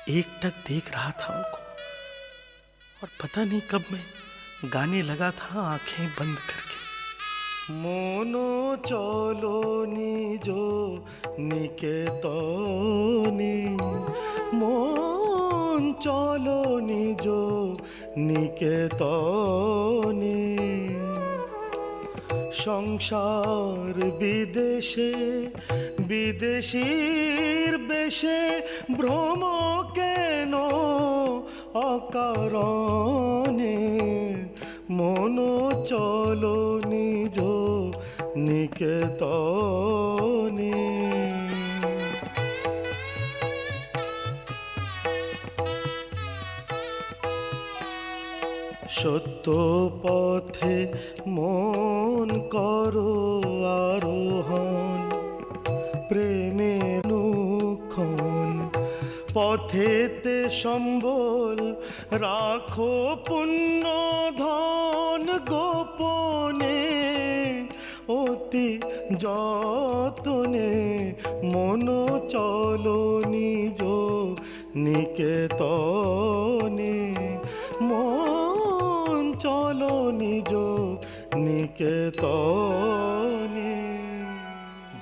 एक टक देख रहा था उनको और पता नहीं कब मैं गाने लगा था आंखें बंद करके। मोनो चलो निजो निकेतने, मन चलो निजो निकेतने। সংসার বিদেশে বিদেশীর বেশে ভ্রম কেন অকারণে। মন চলো নিজ নিকেতনে। সত্য পথে মন করো আরোহণ, প্রেমের অনুক্ষণ পথেতে সম্বল রাখো পুণ্য ধন গোপনে। অতি যতনে মন চলো নিজ নিকেতনে। মন চলো নিজ निकेतने।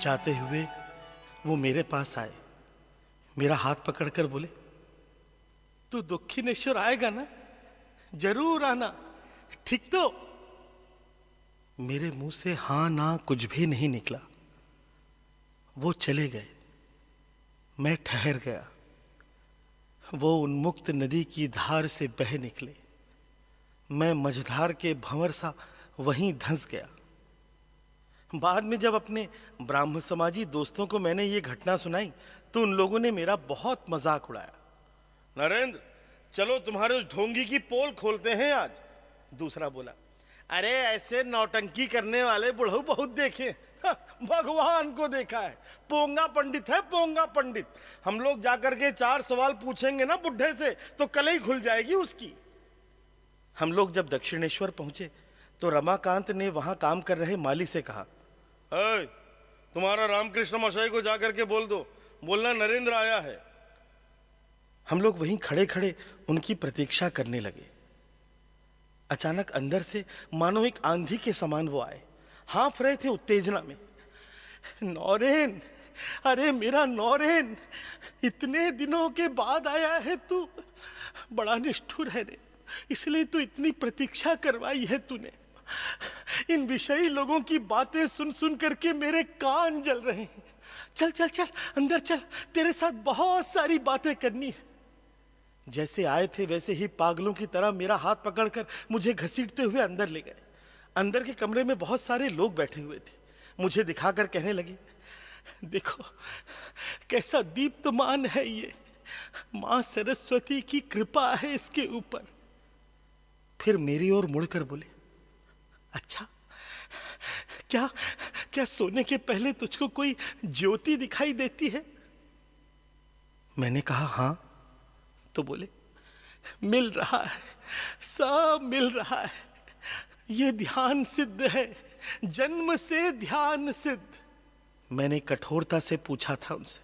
जाते हुए वो मेरे पास आए, मेरा हाथ पकड़कर बोले, तू दक्षिणेश्वर आएगा ना? जरूर आना, ठीक तो? मेरे मुंह से हाँ ना कुछ भी नहीं निकला। वो चले गए, मैं ठहर गया। वो उन्मुक्त नदी की धार से बह निकले। मैं मझधार के भंवर सा वहीं धंस गया। बाद में जब अपने ब्राह्म समाजी दोस्तों को मैंने ये घटना सुनाई तो उन लोगों ने मेरा बहुत मजाक उड़ाया। नरेंद्र, चलो तुम्हारे उस ढोंगी की पोल खोलते हैं आज। दूसरा बोला, अरे ऐसे नौटंकी करने वाले बुढ़ऊ बहुत देखे, भगवान को देखा है। पोंगा पंडित है, पोंगा पंडित। हम लोग जाकर के 4 सवाल पूछेंगे ना बुढ़े से तो कल ही खुल जाएगी उसकी। हम लोग जब दक्षिणेश्वर पहुंचे तो रमाकांत ने वहां काम कर रहे माली से कहा, ऐ, तुम्हारा रामकृष्ण मशाई को जाकर के बोल दो, बोलना नरेंद्र आया है। हम लोग वहीं खड़े खड़े उनकी प्रतीक्षा करने लगे। अचानक अंदर से मानो एक आंधी के समान वो आए, हाँफ रहे थे उत्तेजना में। नौरेन, अरे मेरा नौरेन, इतने दिनों के बाद आया है तू, बड़ा निष्ठुर है रे, इसलिए तो इतनी प्रतीक्षा करवाई है तूने। इन विषयी लोगों की बातें सुन सुन करके मेरे कान जल रहे हैं। चल चल चल अंदर चल, तेरे साथ बहुत सारी बातें करनी है। जैसे आए थे वैसे ही पागलों की तरह मेरा हाथ पकड़कर मुझे घसीटते हुए अंदर ले गए। अंदर के कमरे में बहुत सारे लोग बैठे हुए थे। मुझे दिखाकर कहने लगे, देखो कैसा दीप्तमान है ये, मां सरस्वती की कृपा है इसके ऊपर। फिर मेरी ओर मुड़कर बोले, अच्छा क्या क्या सोने के पहले तुझको कोई ज्योति दिखाई देती है? मैंने कहा हाँ। तो बोले, मिल रहा है, सब मिल रहा है, ये ध्यान सिद्ध है, जन्म से ध्यान सिद्ध। मैंने कठोरता से पूछा था उनसे,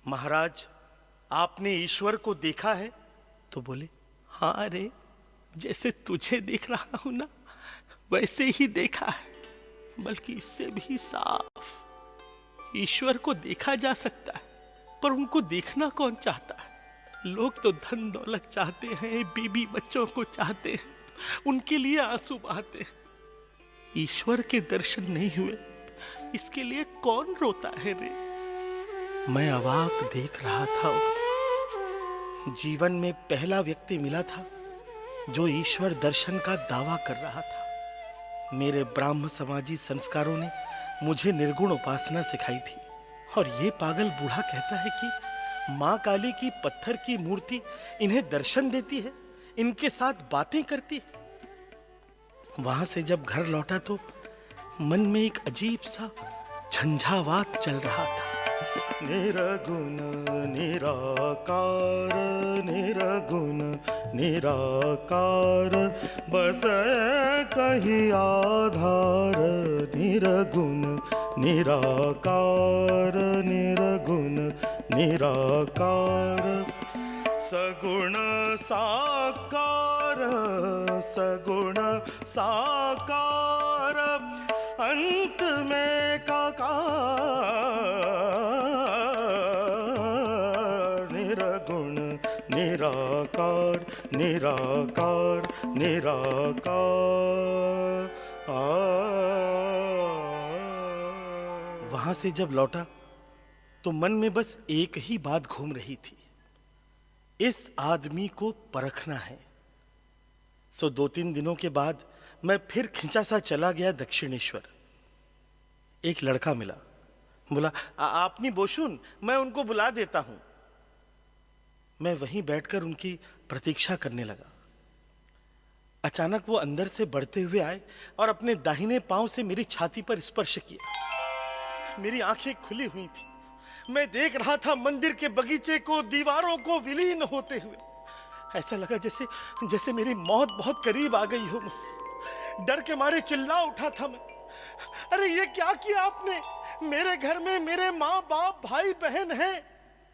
महाराज आपने ईश्वर को देखा है? तो बोले, हाँ रे, जैसे तुझे देख रहा हूं ना वैसे ही देखा है, बल्कि इससे भी साफ। ईश्वर को देखा जा सकता है पर उनको देखना कौन चाहता है? लोग तो धन दौलत चाहते हैं, बीबी बच्चों को चाहते हैं, उनके लिए आंसू बहाते हैं। ईश्वर के दर्शन नहीं हुए इसके लिए कौन रोता है रे? मैं अवाक देख रहा था उनको। जीवन में पहला व्यक्ति मिला था जो ईश्वर दर्शन का दावा कर रहा था। मेरे ब्राह्म समाजी संस्कारों ने मुझे निर्गुण उपासना सिखाई थी, और ये पागल बूढ़ा कहता है कि माँ काली की पत्थर की मूर्ति इन्हें दर्शन देती है, इनके साथ बातें करती है। वहां से जब घर लौटा तो मन में एक अजीब सा झंझावात चल रहा था। निरगुण निराकार, निरगुण निराकार, बस कहीं आधार। निर्गुण निराकार, निर्गुण निराकार, सगुण साकार, सगुण साकार, अंत में काकार। निर्गुण निराकार, निराकार, निराकार। वहां से जब लौटा तो मन में बस एक ही बात घूम रही थी, इस आदमी को परखना है। सो 2-3 दिनों के बाद मैं फिर खिंचा सा चला गया दक्षिणेश्वर। एक लड़का मिला, बोला, आपनी बोशुन, मैं उनको बुला देता हूं। मैं वहीं बैठकर उनकी प्रतीक्षा करने लगा। अचानक वो अंदर से बढ़ते हुए आए और अपने दाहिने पांव से मेरी छाती पर स्पर्श किया। मेरी आंखें खुली हुई थी। मैं देख रहा था मंदिर के बगीचे को, दीवारों को विलीन होते हुए। ऐसा लगा जैसे जैसे मेरी मौत बहुत करीब आ गई हो मुझसे। डर के मारे चिल्ला उठा था मैं, अरे ये क्या किया आपने? मेरे घर में मेरे माँ बाप भाई बहन हैं।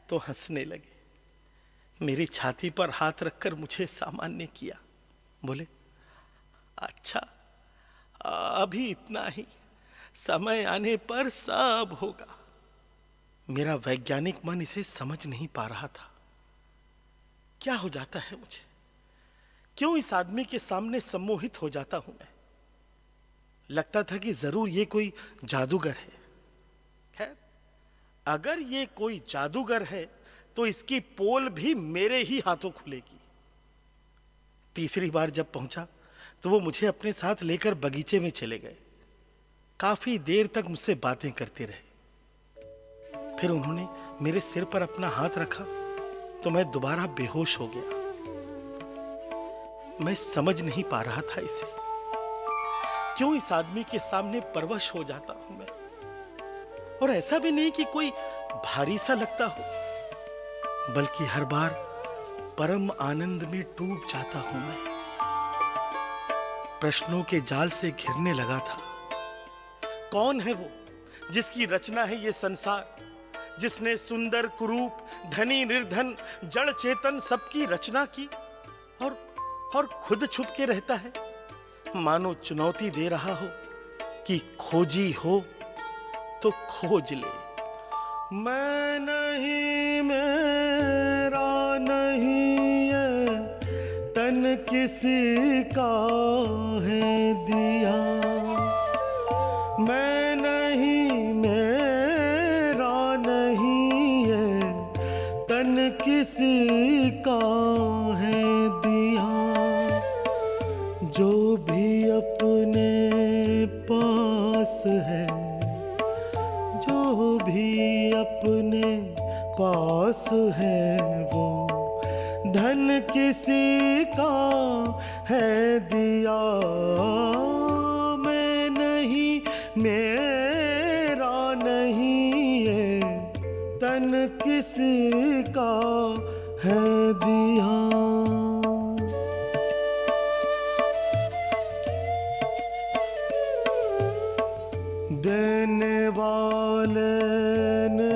तो हंसने लगे, मेरी छाती पर हाथ रखकर मुझे सामान्य किया। बोले, अच्छा अभी इतना ही, समय आने पर सब होगा। मेरा वैज्ञानिक मन इसे समझ नहीं पा रहा था। क्या हो जाता है मुझे? क्यों इस आदमी के सामने सम्मोहित हो जाता हूं मैं? लगता था कि जरूर ये कोई जादूगर है। खैर, अगर ये कोई जादूगर है तो इसकी पोल भी मेरे ही हाथों खुलेगी। तीसरी बार जब पहुंचा तो वो मुझे अपने साथ लेकर बगीचे में चले गए। काफी देर तक मुझसे बातें करते रहे। फिर उन्होंने मेरे सिर पर अपना हाथ रखा तो मैं दोबारा बेहोश हो गया। मैं समझ नहीं पा रहा था इसे, क्यों इस आदमी के सामने परवश हो जाता हूं मैं, और ऐसा भी नहीं कि कोई भारी सा लगता हो, बल्कि हर बार परम आनंद में डूब जाता हूं मैं। प्रश्नों के जाल से घिरने लगा था। कौन है वो जिसकी रचना है ये संसार, जिसने सुंदर कुरूप, धनी निर्धन, जड़ चेतन सबकी रचना की और खुद छुप के रहता है, मानो चुनौती दे रहा हो कि खोजी हो तो खोज ले। मैं नहीं, मेरा नहीं, ये तन किसी का है दिया। मैं नहीं, मेरा नहीं, ये तन किसी का है दिया। जो भी अपने पास है, जो भी अपने पास है, वो धन किसी का है दिया। मैं नहीं, मेरा नहीं, ये तन किसी का है दिया। देने वाले ने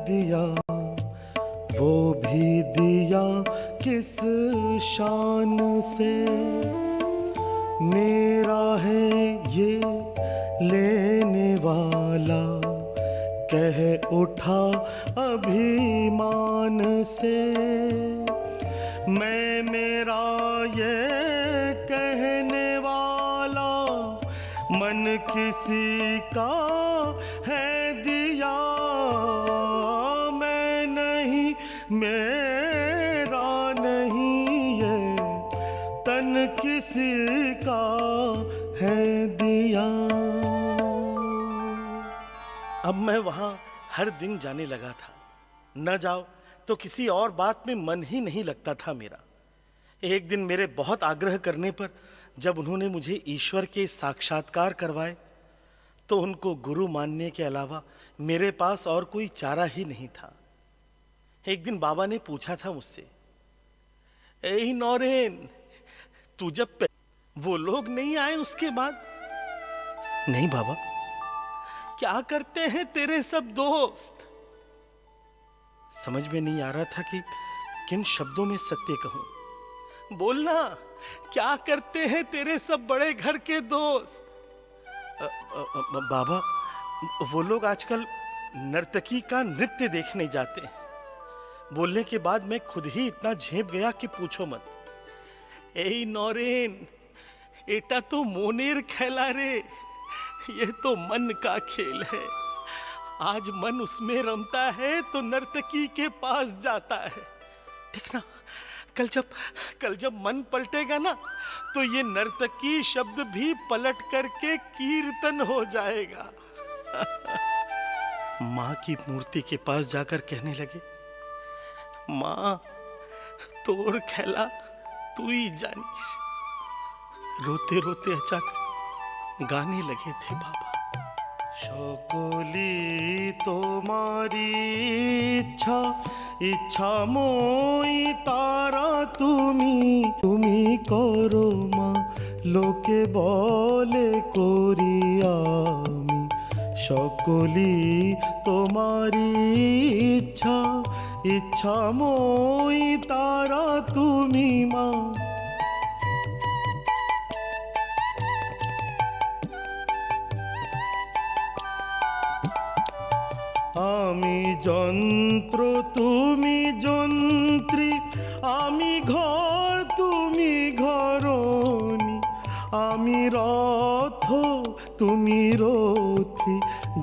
दिया, वो भी दिया किस शान से। मेरा है ये लेने वाला, कह उठा अभिमान से। मैं मेरा ये कहने वाला, मन किसी का है दिया। मैं नहीं, मेरा नहीं, ये तन किसी का है दिया। अब मैं वहां हर दिन जाने लगा था। न जाओ तो किसी और बात में मन ही नहीं लगता था मेरा। एक दिन मेरे बहुत आग्रह करने पर जब उन्होंने मुझे ईश्वर के साक्षात्कार करवाए, तो उनको गुरु मानने के अलावा मेरे पास और कोई चारा ही नहीं था। एक दिन बाबा ने पूछा था मुझसे, ए नौरेन, तू जब वो लोग नहीं आए उसके बाद? नहीं बाबा। क्या करते हैं तेरे सब दोस्त? समझ में नहीं आ रहा था कि किन शब्दों में सत्य कहूं। बोलना, क्या करते हैं तेरे सब बड़े घर के दोस्त? बाबा, वो लोग आजकल नर्तकी का नृत्य देखने जाते हैं। बोलने के बाद मैं खुद ही इतना झेप गया कि पूछो मत। ए नौरेन, एटा तो मोनेर खेला रे, ये तो मन का खेल है। आज मन उसमें रमता है तो नर्तकी के पास जाता है। देखना, कल जब मन पलटेगा ना, तो ये नर्तकी शब्द भी पलट करके कीर्तन हो जाएगा। माँ की मूर्ति के पास जाकर कहने लगे, माँ, तोर खेला तू ही जानिस। रोते रोते अचानक गाने लगे थे बाबा। সকলি তোমারি ইচ্ছা, ইচ্ছা মই তারা তুমি। তুমি করো মা, লোকে বলে করি আমি। সকলি তোমারি ইচ্ছা, ইচ্ছা মই তারা তুমি মা। আমি যন্ত্র তুমি যন্ত্রী, আমি ঘর তুমি ঘরণী। আমি রথ তুমি রথী,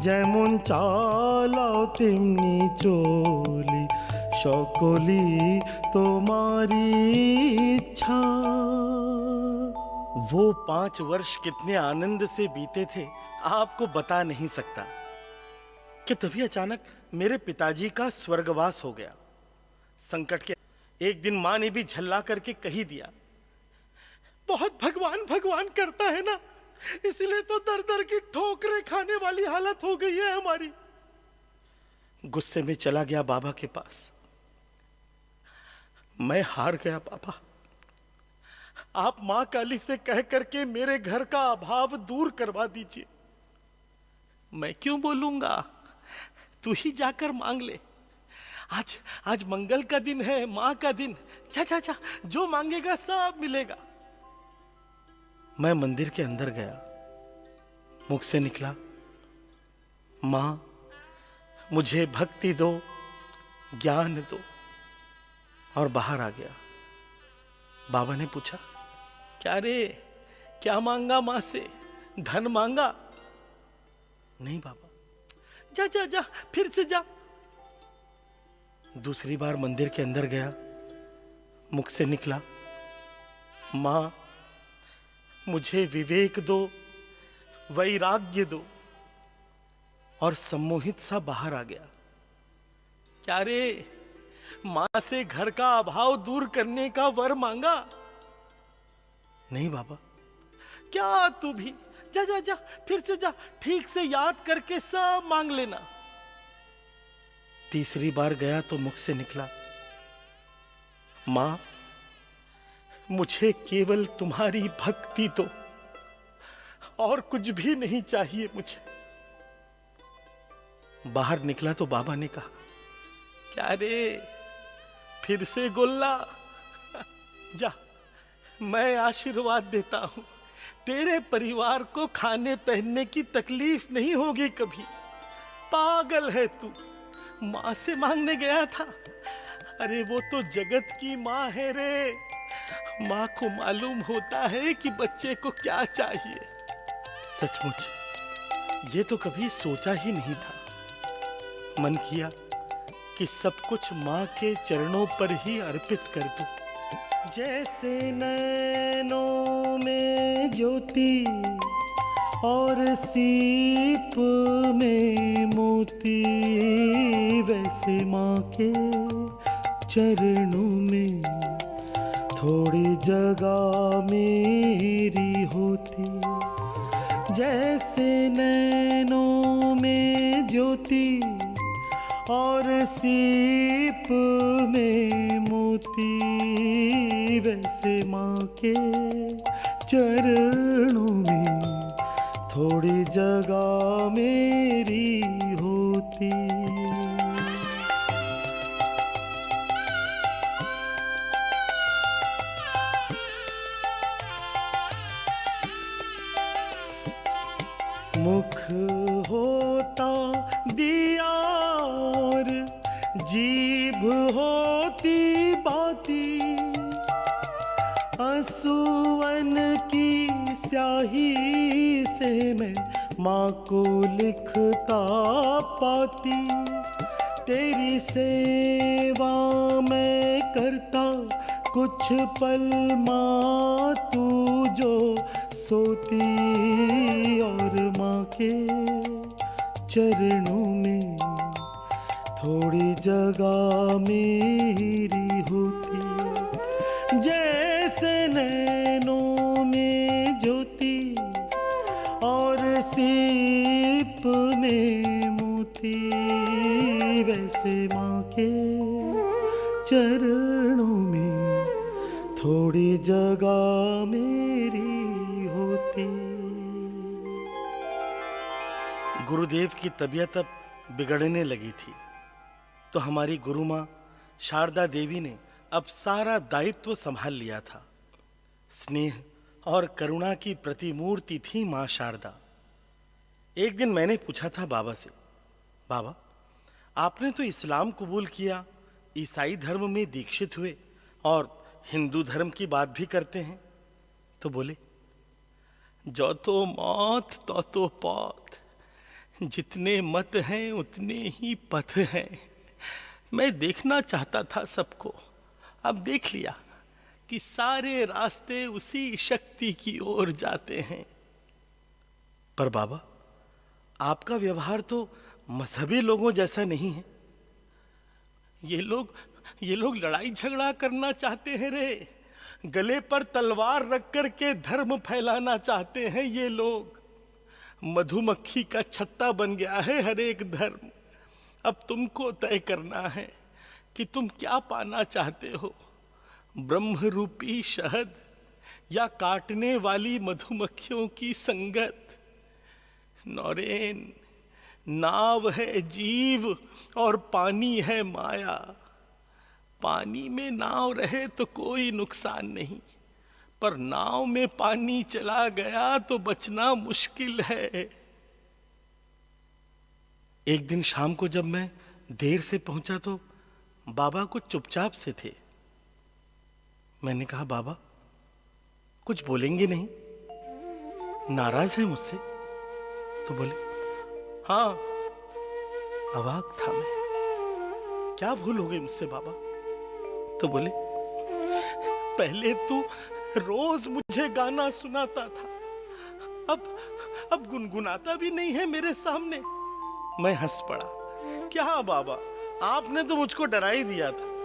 যেমন চালাও তেমনি চলি। সকলি তোমারি ইচ্ছা। वो 5 वर्ष कितने आनंद से बीते थे आपको बता नहीं सकता कि तभी अचानक मेरे पिताजी का स्वर्गवास हो गया। संकट के एक दिन मां ने भी झल्ला करके कही दिया, बहुत भगवान भगवान करता है ना, इसलिए तो दर दर की ठोकरें खाने वाली हालत हो गई है हमारी। गुस्से में चला गया बाबा के पास। मैं हार गया बाबा, आप मां काली से कह करके मेरे घर का अभाव दूर करवा दीजिए। मैं क्यों बोलूंगा, तू ही जाकर मांग ले। आज मंगल का दिन है, मां का दिन, जा जो मांगेगा सब मिलेगा। मैं मंदिर के अंदर गया, मुख से निकला, मां मुझे भक्ति दो, ज्ञान दो, और बाहर आ गया। बाबा ने पूछा, क्या रे, क्या मांगा मां से, धन मांगा? नहीं बाबा। जा फिर से जा। दूसरी बार मंदिर के अंदर गया, मुख से निकला, मां मुझे विवेक दो, वैराग्य दो, और सम्मोहित सा बाहर आ गया। क्या रे, मां से घर का अभाव दूर करने का वर मांगा? नहीं बाबा। क्या तू भी, जा फिर से जा, ठीक से याद करके सब मांग लेना। तीसरी बार गया तो मुख से निकला, मां मुझे केवल तुम्हारी भक्ति दो, और कुछ भी नहीं चाहिए मुझे। बाहर निकला तो बाबा ने कहा, क्या रे, फिर से गोल्ला? जा, मैं आशीर्वाद देता हूं, तेरे परिवार को खाने पहनने की तकलीफ नहीं होगी कभी। पागल है तू, मां से मांगने गया था। अरे वो तो जगत की मां है रे, मां को मालूम होता है कि बच्चे को क्या चाहिए। सचमुच ये तो कभी सोचा ही नहीं था। मन किया कि सब कुछ मां के चरणों पर ही अर्पित कर दूं। जैसे नैनों में ज्योति और सीप में मोती, वैसे मां के चरणों में थोड़ी जगह मेरी होती। जैसे नैनों में ज्योति और सीप में मोती, वैसे मां के चरणों में थोड़ी जगह मेरी होती। मुख होता दिया और जीभ होती बाती, आंसुअन की स्याही से मैं माँ को लिखता पाती। तेरी सेवा मैं करता कुछ पल माँ, तू जो सोती, और माँ के चरणों में थोड़ी जगह मेरी होती। जैसे नैनों में ज्योति और सीप में मोती, वैसे माँ के चरणों में थोड़ी जगह मेरी होती। गुरुदेव की तबीयत अब बिगड़ने लगी थी, तो हमारी गुरु माँ शारदा देवी ने अब सारा दायित्व संभाल लिया था। स्नेह और करुणा की प्रतिमूर्ति थी माँ शारदा। एक दिन मैंने पूछा था बाबा से, बाबा आपने तो इस्लाम कबूल किया, ईसाई धर्म में दीक्षित हुए और हिंदू धर्म की बात भी करते हैं। तो बोले, जो तो मौत तो पौत, जितने मत हैं उतने ही पथ हैं। मैं देखना चाहता था सबको, अब देख लिया। कि सारे रास्ते उसी शक्ति की ओर जाते हैं। पर बाबा, आपका व्यवहार तो मजहबी लोगों जैसा नहीं है। ये लोग लड़ाई झगड़ा करना चाहते हैं रे, गले पर तलवार रख कर के धर्म फैलाना चाहते हैं ये लोग। मधुमक्खी का छत्ता बन गया है हर एक धर्म। अब तुमको तय करना है कि तुम क्या पाना चाहते हो, ब्रह्म रूपी शहद या काटने वाली मधुमक्खियों की संगत। नौरेन, नाव है जीव और पानी है माया। पानी में नाव रहे तो कोई नुकसान नहीं, पर नाव में पानी चला गया तो बचना मुश्किल है। एक दिन शाम को जब मैं देर से पहुंचा तो बाबा कुछ चुपचाप से थे। मैंने कहा, बाबा कुछ बोलेंगे नहीं, नाराज हैं मुझसे? तो बोले, हाँ। अवाक था मैं, क्या भूल हो गई मुझसे बाबा? तो बोले, पहले तू रोज मुझे गाना सुनाता था, अब गुनगुनाता भी नहीं है मेरे सामने। मैं हंस पड़ा। क्या बाबा, आपने तो मुझको डरा ही दिया था।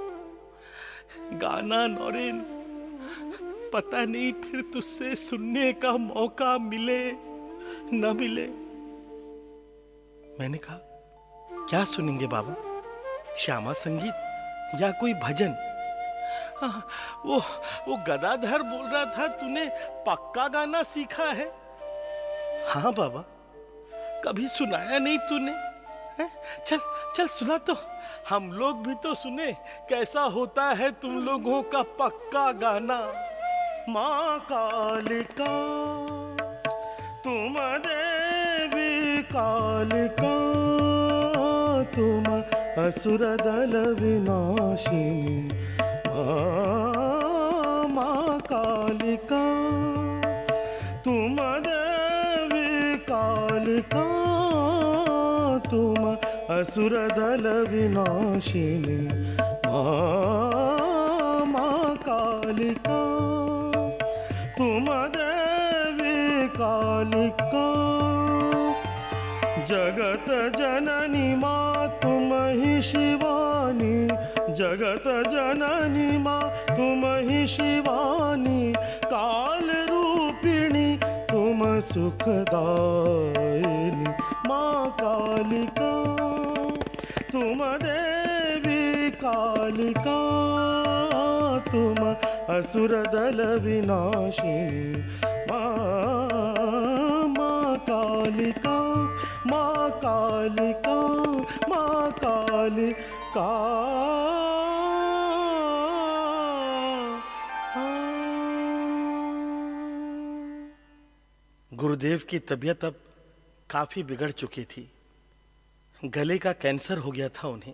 गाना नौरेन, पता नहीं फिर तुझसे सुनने का मौका मिले न मिले। मैंने कहा, क्या सुनेंगे बाबा? श्यामा संगीत या कोई भजन? वो गदाधर बोल रहा था तूने पक्का गाना सीखा है। हाँ बाबा, कभी सुनाया नहीं तूने है? चल सुना तो, हम लोग भी तो सुने कैसा होता है तुम लोगों का पक्का गाना। माँ कालिका तुम देवी कालिका, तुम असुर दल विनाशिनी। माँ कालिका तुम देवी कालिका, तुम असुर दल विनाशिनी। माँ कालिका तुम देवी कालिका, जगत जननी माँ तुम ही शिवानी। जगत जननी माँ तुम ही शिवानी, काल रूपिणी तुम सुखदायिनी। माँ कालिका तुम देवी कालिका, तुम असुर दल विनाशिनी। माँ कालिका, माँ कालिका, माँ कालिका। गुरुदेव की तबीयत अब काफी बिगड़ चुकी थी। गले का कैंसर हो गया था उन्हें।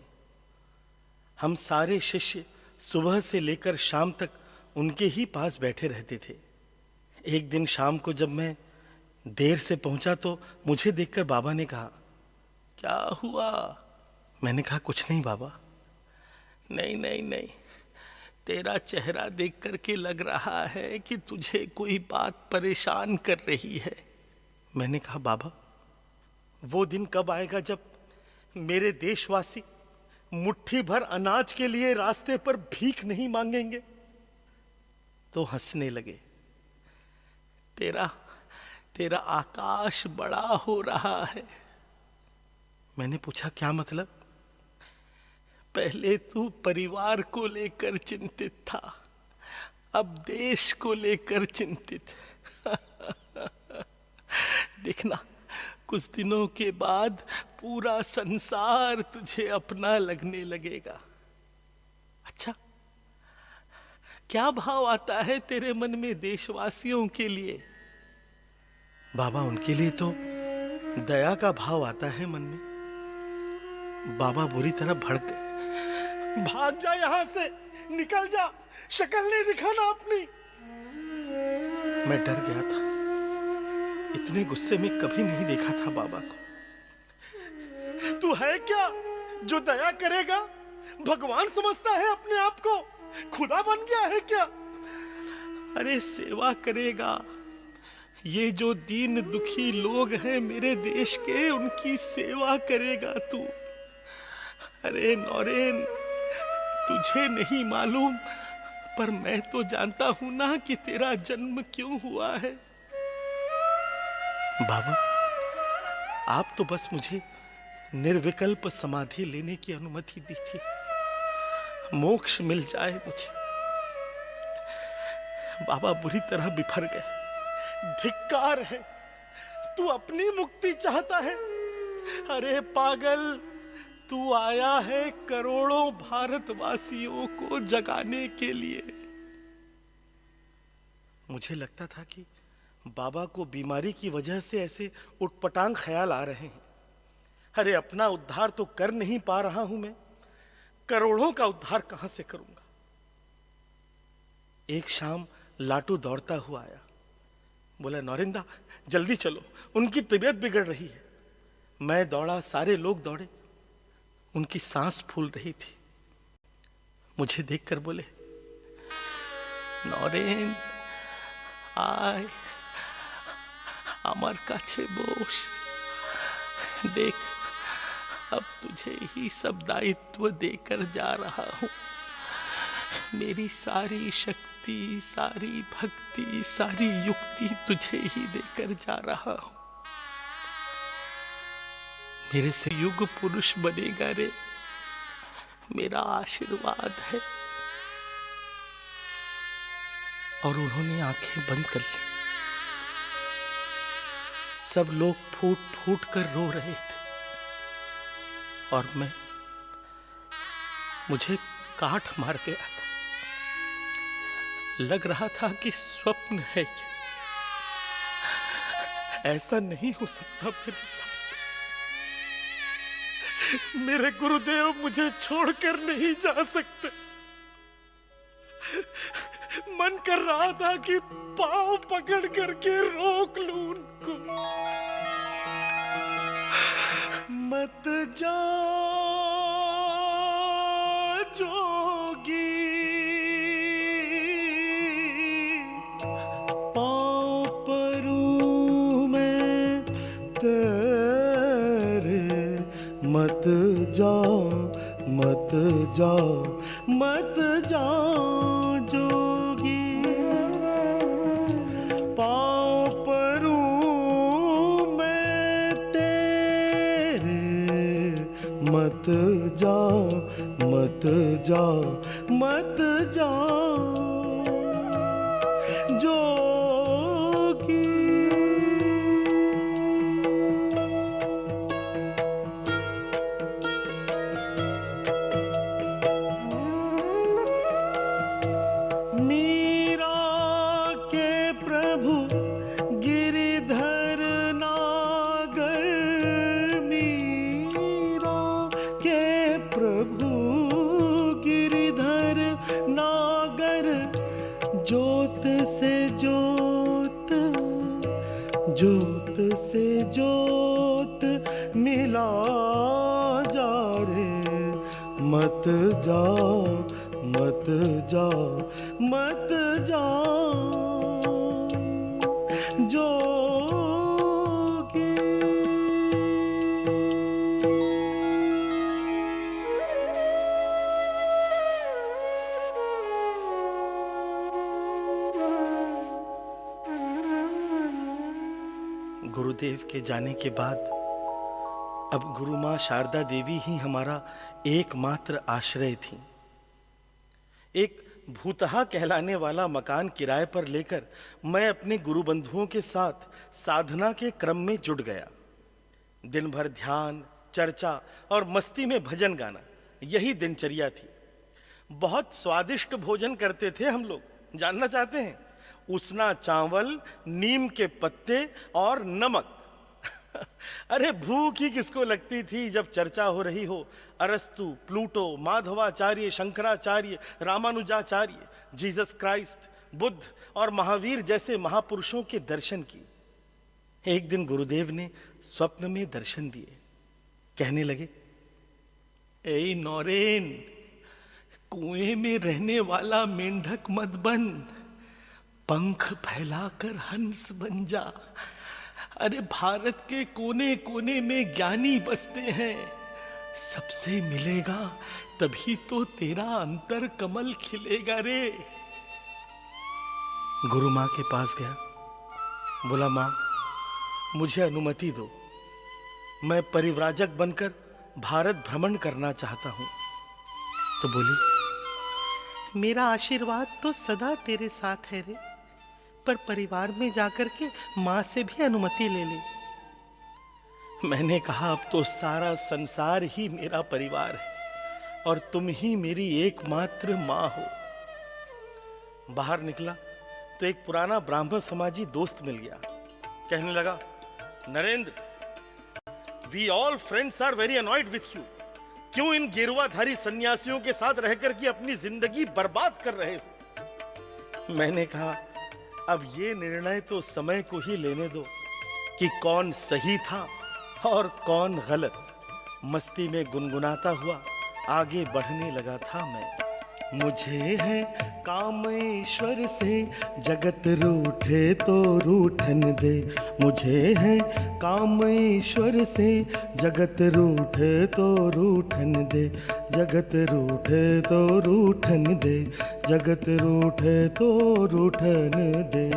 हम सारे शिष्य सुबह से लेकर शाम तक उनके ही पास बैठे रहते थे। एक दिन शाम को जब मैं देर से पहुंचा तो मुझे देखकर बाबा ने कहा, क्या हुआ? मैंने कहा, कुछ नहीं बाबा। नहीं नहीं नहीं, तेरा चेहरा देख करके लग रहा है कि तुझे कोई बात परेशान कर रही है। मैंने कहा, बाबा वो दिन कब आएगा जब मेरे देशवासी मुट्ठी भर अनाज के लिए रास्ते पर भीख नहीं मांगेंगे? तो हंसने लगे। तेरा आकाश बड़ा हो रहा है। मैंने पूछा, क्या मतलब? पहले तू परिवार को लेकर चिंतित था, अब देश को लेकर चिंतित। देखना, कुछ दिनों के बाद पूरा संसार तुझे अपना लगने लगेगा। अच्छा, क्या भाव आता है तेरे मन में देशवासियों के लिए? बाबा, उनके लिए तो दया का भाव आता है मन में। बाबा बुरी तरह भड़क गए। भाग जा यहां से, निकल जा, शक्ल नहीं दिखाना अपनी। मैं डर गया था, इतने गुस्से में कभी नहीं देखा था बाबा को। तू है क्या जो दया करेगा? भगवान समझता है अपने आप को? खुदा बन गया है क्या? अरे सेवा करेगा। ये जो दीन दुखी लोग हैं मेरे देश के, उनकी सेवा करेगा तू। अरे नौरेन, तुझे नहीं मालूम, पर मैं तो जानता हूं ना कि तेरा जन्म क्यों हुआ है। बाबा, आप तो बस मुझे निर्विकल्प समाधि लेने की अनुमति दीजिए, मोक्ष मिल जाए मुझे। बाबा बुरी तरह बिफर गए। धिक्कार है, तू अपनी मुक्ति चाहता है। अरे पागल, तू आया है करोड़ों भारतवासियों को जगाने के लिए। मुझे लगता था कि बाबा को बीमारी की वजह से ऐसे उटपटांग ख्याल आ रहे हैं। अरे अपना उद्धार तो कर नहीं पा रहा हूं मैं, करोड़ों का उद्धार कहां से करूंगा। एक शाम लाटू दौड़ता हुआ आया, बोला नौरिंदा जल्दी चलो, उनकी तबीयत बिगड़ रही है। मैं दौड़ा, सारे लोग दौड़े, उनकी सांस फूल रही थी। मुझे देखकर बोले, नौरेन आय আমার কাছে বস, देख अब तुझे ही सब दायित्व देकर जा रहा हूं। मेरी सारी शक्ति, सारी भक्ति, सारी युक्ति तुझे ही देकर जा रहा हूं। मेरे से युग पुरुष बनेगा रे, मेरा आशीर्वाद है। और उन्होंने आंखें बंद कर ली। सब लोग फूट फूट कर रो रहे थे और मुझे काठ मार गया था। लग रहा था कि स्वप्न है ये, ऐसा नहीं हो सकता मेरे साथ। मेरे गुरुदेव मुझे छोड़कर नहीं जा सकते। मन कर रहा था कि पांव पकड़ करके रोक लूं उनको। मत जा जोगी, पांव परूं मैं तेरे। मत जा, मत जा, मत जा जोगी, पांव परूं मैं तेरे। मत जा, मत जा, मत जा जोगी। मीरा के प्रभु गिरिधर नागर, मीरा के प्रभु गिरिधर नागर। जोत से जोत, जोत से जोत मिला जा रे। मत जा, मत जा, मत जा जोगी। गुरुदेव के जाने के बाद अब गुरु मां शारदा देवी ही हमारा एकमात्र आश्रय थी। एक भूतहा कहलाने वाला मकान किराए पर लेकर मैं अपने गुरु बंधुओं के साथ साधना के क्रम में जुट गया। दिन भर ध्यान, चर्चा और मस्ती में भजन गाना, यही दिनचर्या थी। बहुत स्वादिष्ट भोजन करते थे हम लोग। जानना चाहते हैं? उसना चावल, नीम के पत्ते और नमक। अरे भूख ही किसको लगती थी जब चर्चा हो रही हो अरस्तु, Pluto, Madhvacharya, Shankaracharya, Ramanujacharya, Jesus Christ, Buddha और महावीर जैसे महापुरुषों के दर्शन की। एक दिन गुरुदेव ने स्वप्न में दर्शन दिए। कहने लगे, ए नौरेन, कुएं में रहने वाला मेंढक मत बन, पंख फैलाकर हंस बन जा। अरे भारत के कोने कोने में ज्ञानी बसते हैं, सबसे मिलेगा तभी तो तेरा अंतर कमल खिलेगा रे। गुरु माँ के पास गया, बोला माँ मुझे अनुमति दो, मैं परिव्राजक बनकर भारत भ्रमण करना चाहता हूं। तो बोली मेरा आशीर्वाद तो सदा तेरे साथ है रे, पर परिवार में जाकर के माँ से भी अनुमति ले ले। मैंने कहा अब तो सारा संसार ही मेरा परिवार है और तुम ही मेरी एकमात्र माँ हो। बाहर निकला तो एक पुराना ब्राह्मण समाजी दोस्त मिल गया। कहने लगा Narendra, we all friends are very annoyed with you. क्यों इन गेरुआधारी सन्यासियों के साथ रहकर के अपनी जिंदगी बर्बाद कर रहे हो? मैंने कहा अब ये निर्णय तो समय को ही लेने दो कि कौन सही था और कौन गलत। मस्ती में गुनगुनाता हुआ आगे बढ़ने लगा था मैं। मुझे है काम ईश्वर से, जगत रूठे तो रूठन दे। मुझे है काम ईश्वर से, जगत रूठे तो रूठन दे। जगत रूठे तो रूठन दे, जगत रूठे तो रूठन दे।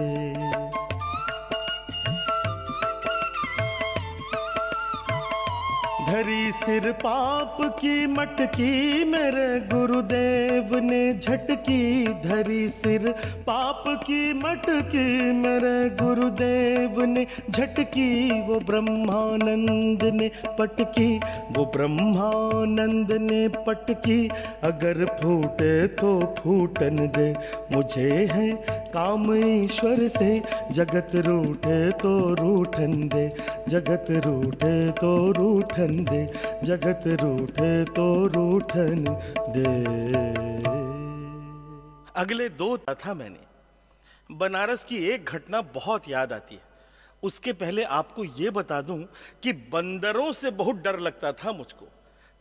धरी सिर पाप की मटकी, मेरे गुरुदेव ने झटकी। धरी सिर पाप की मटकी, मेरे गुरुदेव ने झटकी। वो ब्रह्मानंद ने पटकी, वो ब्रह्मानंद ने पटकी। अगर फूटे तो फूटन दे। मुझे है काम ईश्वर से, जगत रूठे तो रूठन दे। जगत रूठे तो रूठन दे, जगत रूठे तो रूठन दे। अगले दो था मैंने। बनारस की एक घटना बहुत याद आती है। उसके पहले आपको ये बता दूं कि बंदरों से बहुत डर लगता था मुझको।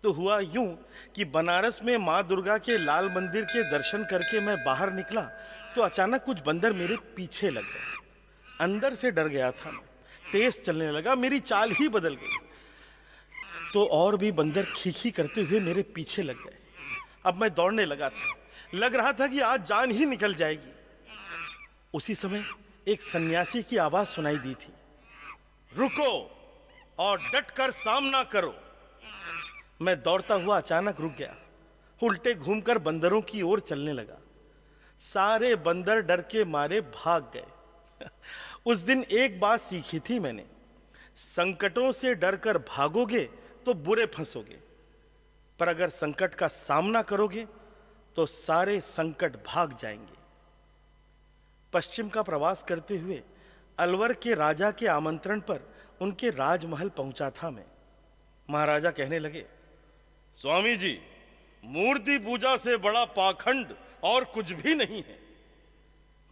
तो हुआ यूं कि बनारस में माँ दुर्गा के लाल मंदिर के दर्शन करके मैं बाहर निकला तो अचानक कुछ बंदर मेरे पीछे लग गए। अंदर से डर गया था मैं, तेज चलने लगा, मेरी चाल ही बदल गई। तो और भी बंदर खीखी करते हुए मेरे पीछे लग गए। अब मैं दौड़ने लगा था, लग रहा था कि आज जान ही निकल जाएगी। उसी समय एक सन्यासी की आवाज सुनाई दी थी, रुको और डटकर सामना करो। मैं दौड़ता हुआ अचानक रुक गया, उल्टे घूमकर बंदरों की ओर चलने लगा। सारे बंदर डर के मारे भाग गए। उस दिन एक बात सीखी थी मैंने, संकटों से डरकर भागोगे तो बुरे फंसोगे, पर अगर संकट का सामना करोगे तो सारे संकट भाग जाएंगे। पश्चिम का प्रवास करते हुए अलवर के राजा के आमंत्रण पर उनके राजमहल पहुंचा था मैं। महाराजा कहने लगे, स्वामी जी, मूर्ति पूजा से बड़ा पाखंड और कुछ भी नहीं है।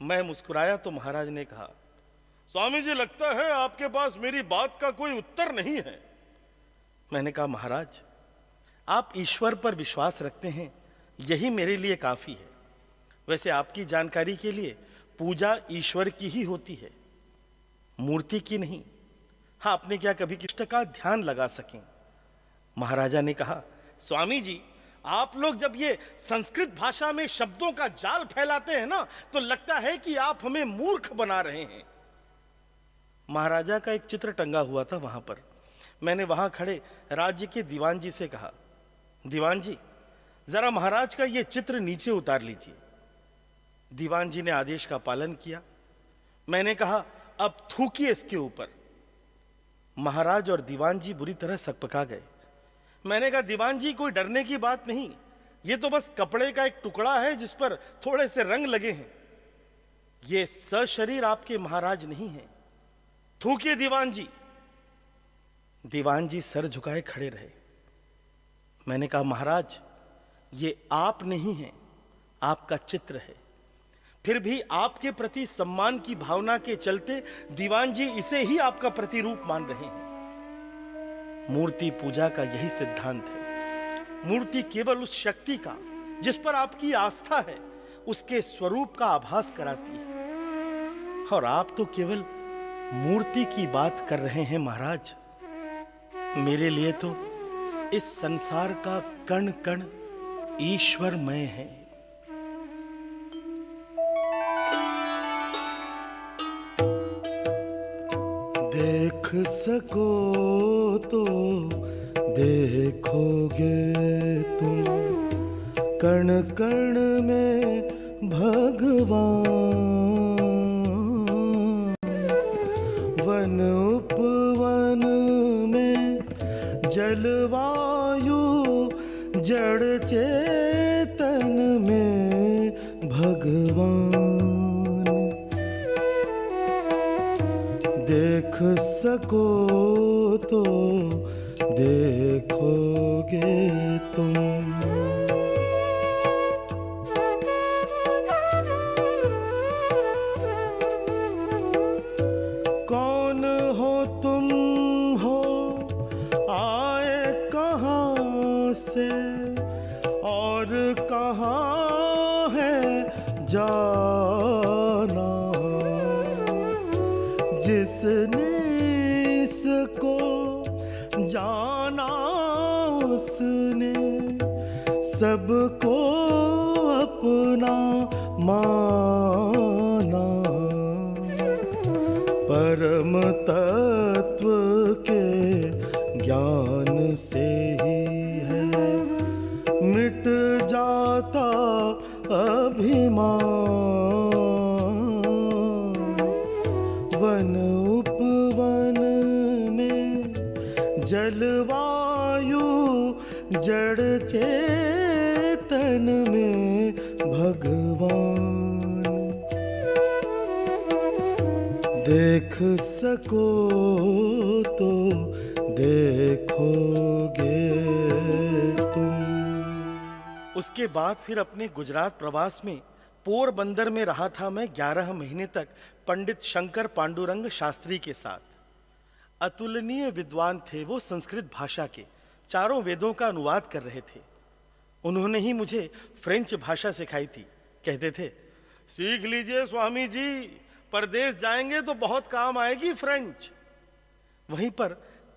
मैं मुस्कुराया तो महाराज ने कहा, स्वामी जी लगता है आपके पास मेरी बात का कोई उत्तर नहीं है। मैंने कहा, महाराज आप ईश्वर पर विश्वास रखते हैं, यही मेरे लिए काफी है। वैसे आपकी जानकारी के लिए पूजा ईश्वर की ही होती है, मूर्ति की नहीं। हाँ, आपने क्या कभी किसी का ध्यान लगा सकें? महाराजा ने कहा, स्वामी जी आप लोग जब ये संस्कृत भाषा में शब्दों का जाल फैलाते हैं ना, तो लगता है कि आप हमें मूर्ख बना रहे हैं। महाराजा का एक चित्र टंगा हुआ था वहां पर। मैंने वहां खड़े राज्य के दीवान जी से कहा, दीवान जी जरा महाराज का ये चित्र नीचे उतार लीजिए। दीवान जी ने आदेश का पालन किया। मैंने कहा, अब थूकिए इसके ऊपर। महाराज और दीवान जी बुरी तरह सकपका गए। मैंने कहा, दीवान जी कोई डरने की बात नहीं, ये तो बस कपड़े का एक टुकड़ा है जिस पर थोड़े से रंग लगे हैं। ये सशरीर आपके महाराज नहीं है, थूकिए दीवान जी। दीवान जी सर झुकाए खड़े रहे। मैंने कहा, महाराज ये आप नहीं हैं, आपका चित्र है। फिर भी आपके प्रति सम्मान की भावना के चलते दीवान जी इसे ही आपका प्रतिरूप मान रहे हैं। मूर्ति पूजा का यही सिद्धांत है। मूर्ति केवल उस शक्ति का जिस पर आपकी आस्था है, उसके स्वरूप का आभास कराती है। और आप तो केवल मूर्ति की बात कर रहे हैं महाराज। मेरे लिए तो इस संसार का कण कण ईश्वरमय है। देख सको तो देखोगे तुम कण कण में भगवान, वन उपवन में जलवायु जड़ चेतन में भगवान। देख सको तो देखोगे तुम। कौन हो तुम हो, आए कहाँ से और कहाँ है जाना। जिसने इसको जाना उसने सबको अपना माना। परम तत्व के ज्ञान से ही है मिट जाता अभिमान। वन उपवन में जलवायु जड़ चेतन में भगवान। देख सको तो देखोगे तुम। उसके बाद फिर अपने गुजरात प्रवास में पोरबंदर में रहा था मैं 11 महीने तक पंडित शंकर पांडुरंग शास्त्री के साथ। अतुलनीय विद्वान थे वो, संस्कृत भाषा के चारों वेदों का अनुवाद कर रहे थे। उन्होंने ही मुझे फ्रेंच भाषा सिखाई थी। कहते थे, सीख लीजिए स्वामी जी, परदेश जाएंगे तो बहुत काम आएगी फ्रेंच। वहीं पर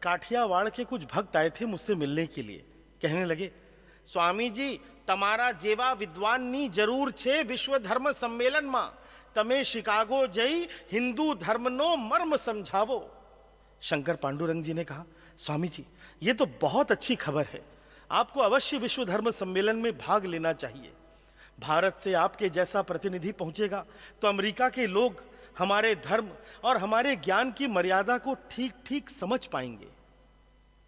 काठियावाड़ के कुछ भक्त आए थे मुझसे मिलने के लिए। कहने लगे, स्वामी जी तमारा जेवा विद्वाननी जरूर छे विश्व धर्म सम्मेलन में, तमे शिकागो जई हिंदू धर्मनो मर्म समझावो। शंकर पांडुरंग जी ने कहा, स्वामी जी ये तो बहुत अच्छी खबर है, आपको अवश्य विश्व धर्म सम्मेलन में भाग लेना चाहिए। भारत से आपके जैसा प्रतिनिधि पहुंचेगा तो अमेरिका के लोग हमारे धर्म और हमारे ज्ञान की मर्यादा को ठीक ठीक समझ पाएंगे।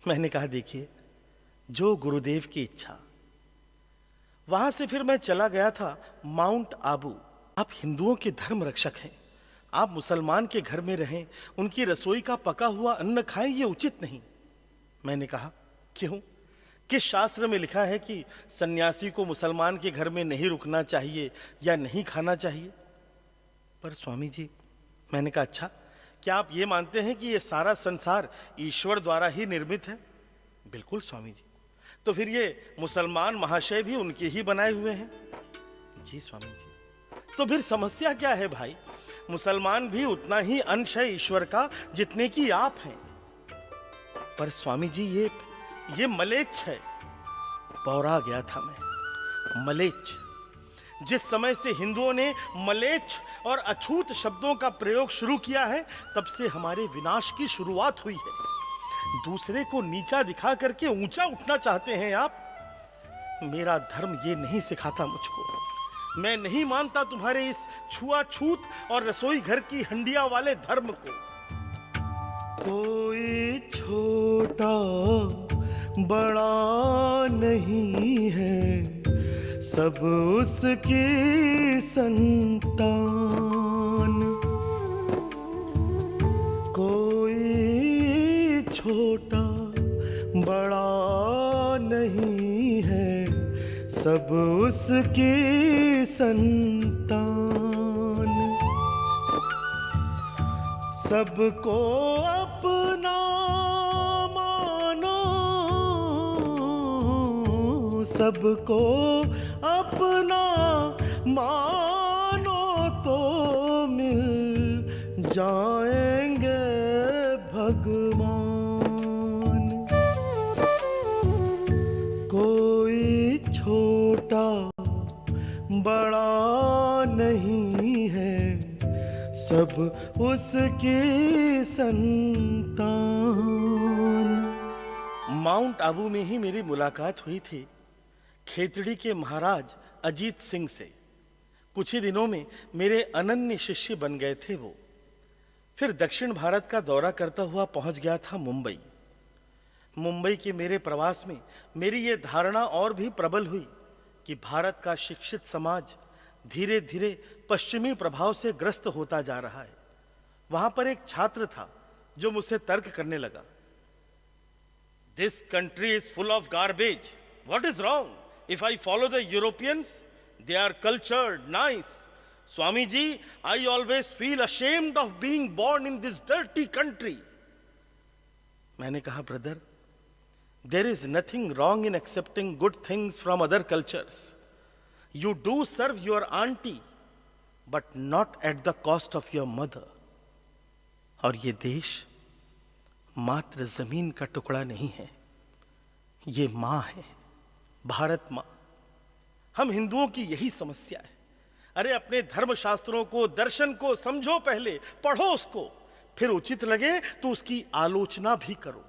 मैंने कहा, देखिए जो गुरुदेव की इच्छा। वहां से फिर मैं चला गया था माउंट आबू। आप हिंदुओं के धर्म रक्षक हैं, आप मुसलमान के घर में रहें, उनकी रसोई का पका हुआ अन्न खाएं, ये उचित नहीं। मैंने कहा, क्यों? किस शास्त्र में लिखा है कि सन्यासी को मुसलमान के घर में नहीं रुकना चाहिए या नहीं खाना चाहिए? पर स्वामी जी, मैंने कहा, अच्छा क्या आप ये मानते हैं कि ये सारा संसार ईश्वर द्वारा ही निर्मित है? बिल्कुल स्वामी जी। तो फिर ये मुसलमान महाशय भी उनके ही बनाए हुए हैं? जी स्वामी जी। तो फिर समस्या क्या है भाई? मुसलमान भी उतना ही अंश है ईश्वर का जितने की आप हैं। पर स्वामी जी ये मलेच्छ है। पौरा गया था मैं। मलेच्छ। जिस समय से हिंदुओं ने मलेच्छ और अछूत शब्दों का प्रयोग शुरू किया है, तब से हमारे विनाश की शुरुआत हुई है। दूसरे को नीचा दिखा करके ऊंचा उठना चाहते हैं आप। मेरा धर्म ये नहीं सिखाता मुझको। मैं नहीं मानता तुम्हारे इस छुआछूत और रसोई घर की हंडिया वाले धर्म को। कोई छोटा बड़ा नहीं है, सब उसकी संतान। कोई छोटा बड़ा नहीं है, सब उसकी संतान। सबको अपना मानो, सबको अपना मानो तो मिल जाएंगे भगवान। कोई छोटा बड़ा नहीं है, सब उसकी संतान। माउंट आबू में ही मेरी मुलाकात हुई थी खेतड़ी के महाराज अजीत सिंह से। कुछ ही दिनों में मेरे अनन्य शिष्य बन गए थे वो। फिर दक्षिण भारत का दौरा करता हुआ पहुंच गया था मुंबई। मुंबई के मेरे प्रवास में मेरी ये धारणा और भी प्रबल हुई कि भारत का शिक्षित समाज धीरे धीरे पश्चिमी प्रभाव से ग्रस्त होता जा रहा है। वहां पर एक छात्र था जो मुझसे तर्क करने लगा। This country is full of garbage. What is wrong? If I follow the Europeans, they are cultured, nice. Swami ji, I always feel ashamed of being born in this dirty country. मैंने कहा, brother, there is nothing wrong in accepting good things from other cultures. You do serve your auntie, but not at the cost of your mother. और ये देश मात्र जमीन का टुकड़ा नहीं है, ये मां है, भारत मां। हम हिंदुओं की यही समस्या है। अरे अपने धर्मशास्त्रों को, दर्शन को समझो, पहले पढ़ो उसको, फिर उचित लगे तो उसकी आलोचना भी करो।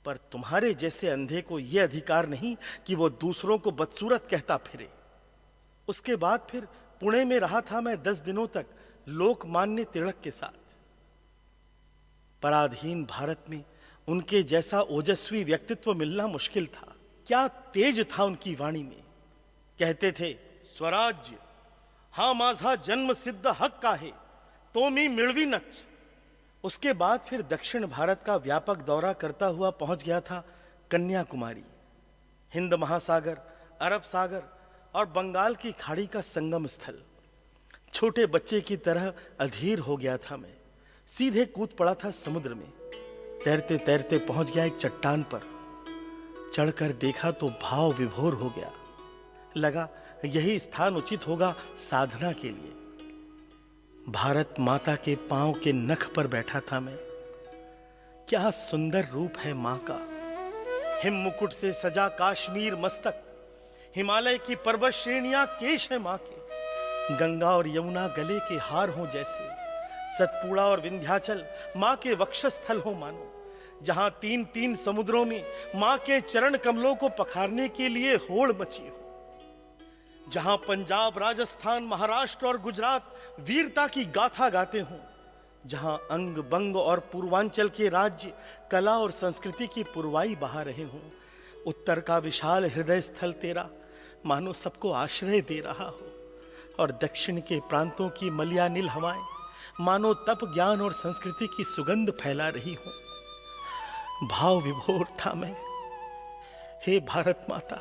पर तुम्हारे जैसे अंधे को यह अधिकार नहीं कि वो दूसरों को बदसूरत कहता फिरे। उसके बाद फिर पुणे में रहा था मैं 10 दिनों तक लोकमान्य तिलक के साथ। पराधीन भारत में उनके जैसा ओजस्वी व्यक्तित्व मिलना मुश्किल था। क्या तेज था उनकी वाणी में। कहते थे, स्वराज्य हा माझा जन्म सिद्ध हक्क आहे, तो मी मिळवीनच। उसके बाद फिर दक्षिण भारत का व्यापक दौरा करता हुआ पहुंच गया था कन्याकुमारी। हिंद महासागर, अरब सागर और बंगाल की खाड़ी का संगम स्थल। छोटे बच्चे की तरह अधीर हो गया था मैं। सीधे कूद पड़ा था समुद्र में। तैरते तैरते पहुंच गया एक चट्टान पर। चढ़कर देखा तो भाव विभोर हो गया। लगा यही स्थान उचित होगा साधना के लिए। भारत माता के पांव के नख पर बैठा था मैं। क्या सुंदर रूप है मां का। हिम मुकुट से सजा काश्मीर मस्तक, हिमालय की पर्वत श्रेणियां केश है मां के। गंगा और यमुना गले के हार हो जैसे, सतपुड़ा और विंध्याचल मां के वक्षस्थल हो मानो। जहां 3-3 समुद्रों में मां के चरण कमलों को पखारने के लिए होड़ मची हो। जहां पंजाब, राजस्थान, महाराष्ट्र और गुजरात वीरता की गाथा गाते हों। जहां अंग बंग और पूर्वांचल के राज्य कला और संस्कृति की पुरवाई बहा रहे हों। उत्तर का विशाल हृदय स्थल तेरा मानो सबको आश्रय दे रहा हो। और दक्षिण के प्रांतों की मलयानिल हवाएं मानो तप, ज्ञान और संस्कृति की सुगंध फैला रही हो। भाव विभोर था मैं। हे भारत माता,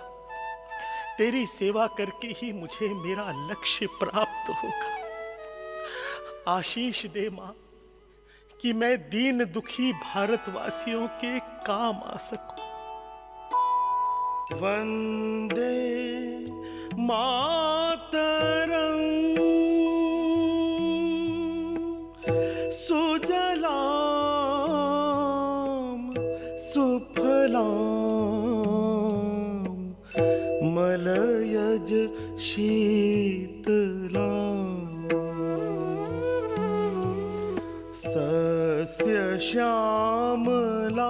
तेरी सेवा करके ही मुझे मेरा लक्ष्य प्राप्त होगा। आशीष दे मां कि मैं दीन दुखी भारतवासियों के काम आ सकूं। वंदे मातरम सुजलाम सुफलाम मलयज शीतलाम सस्य श्यामलाम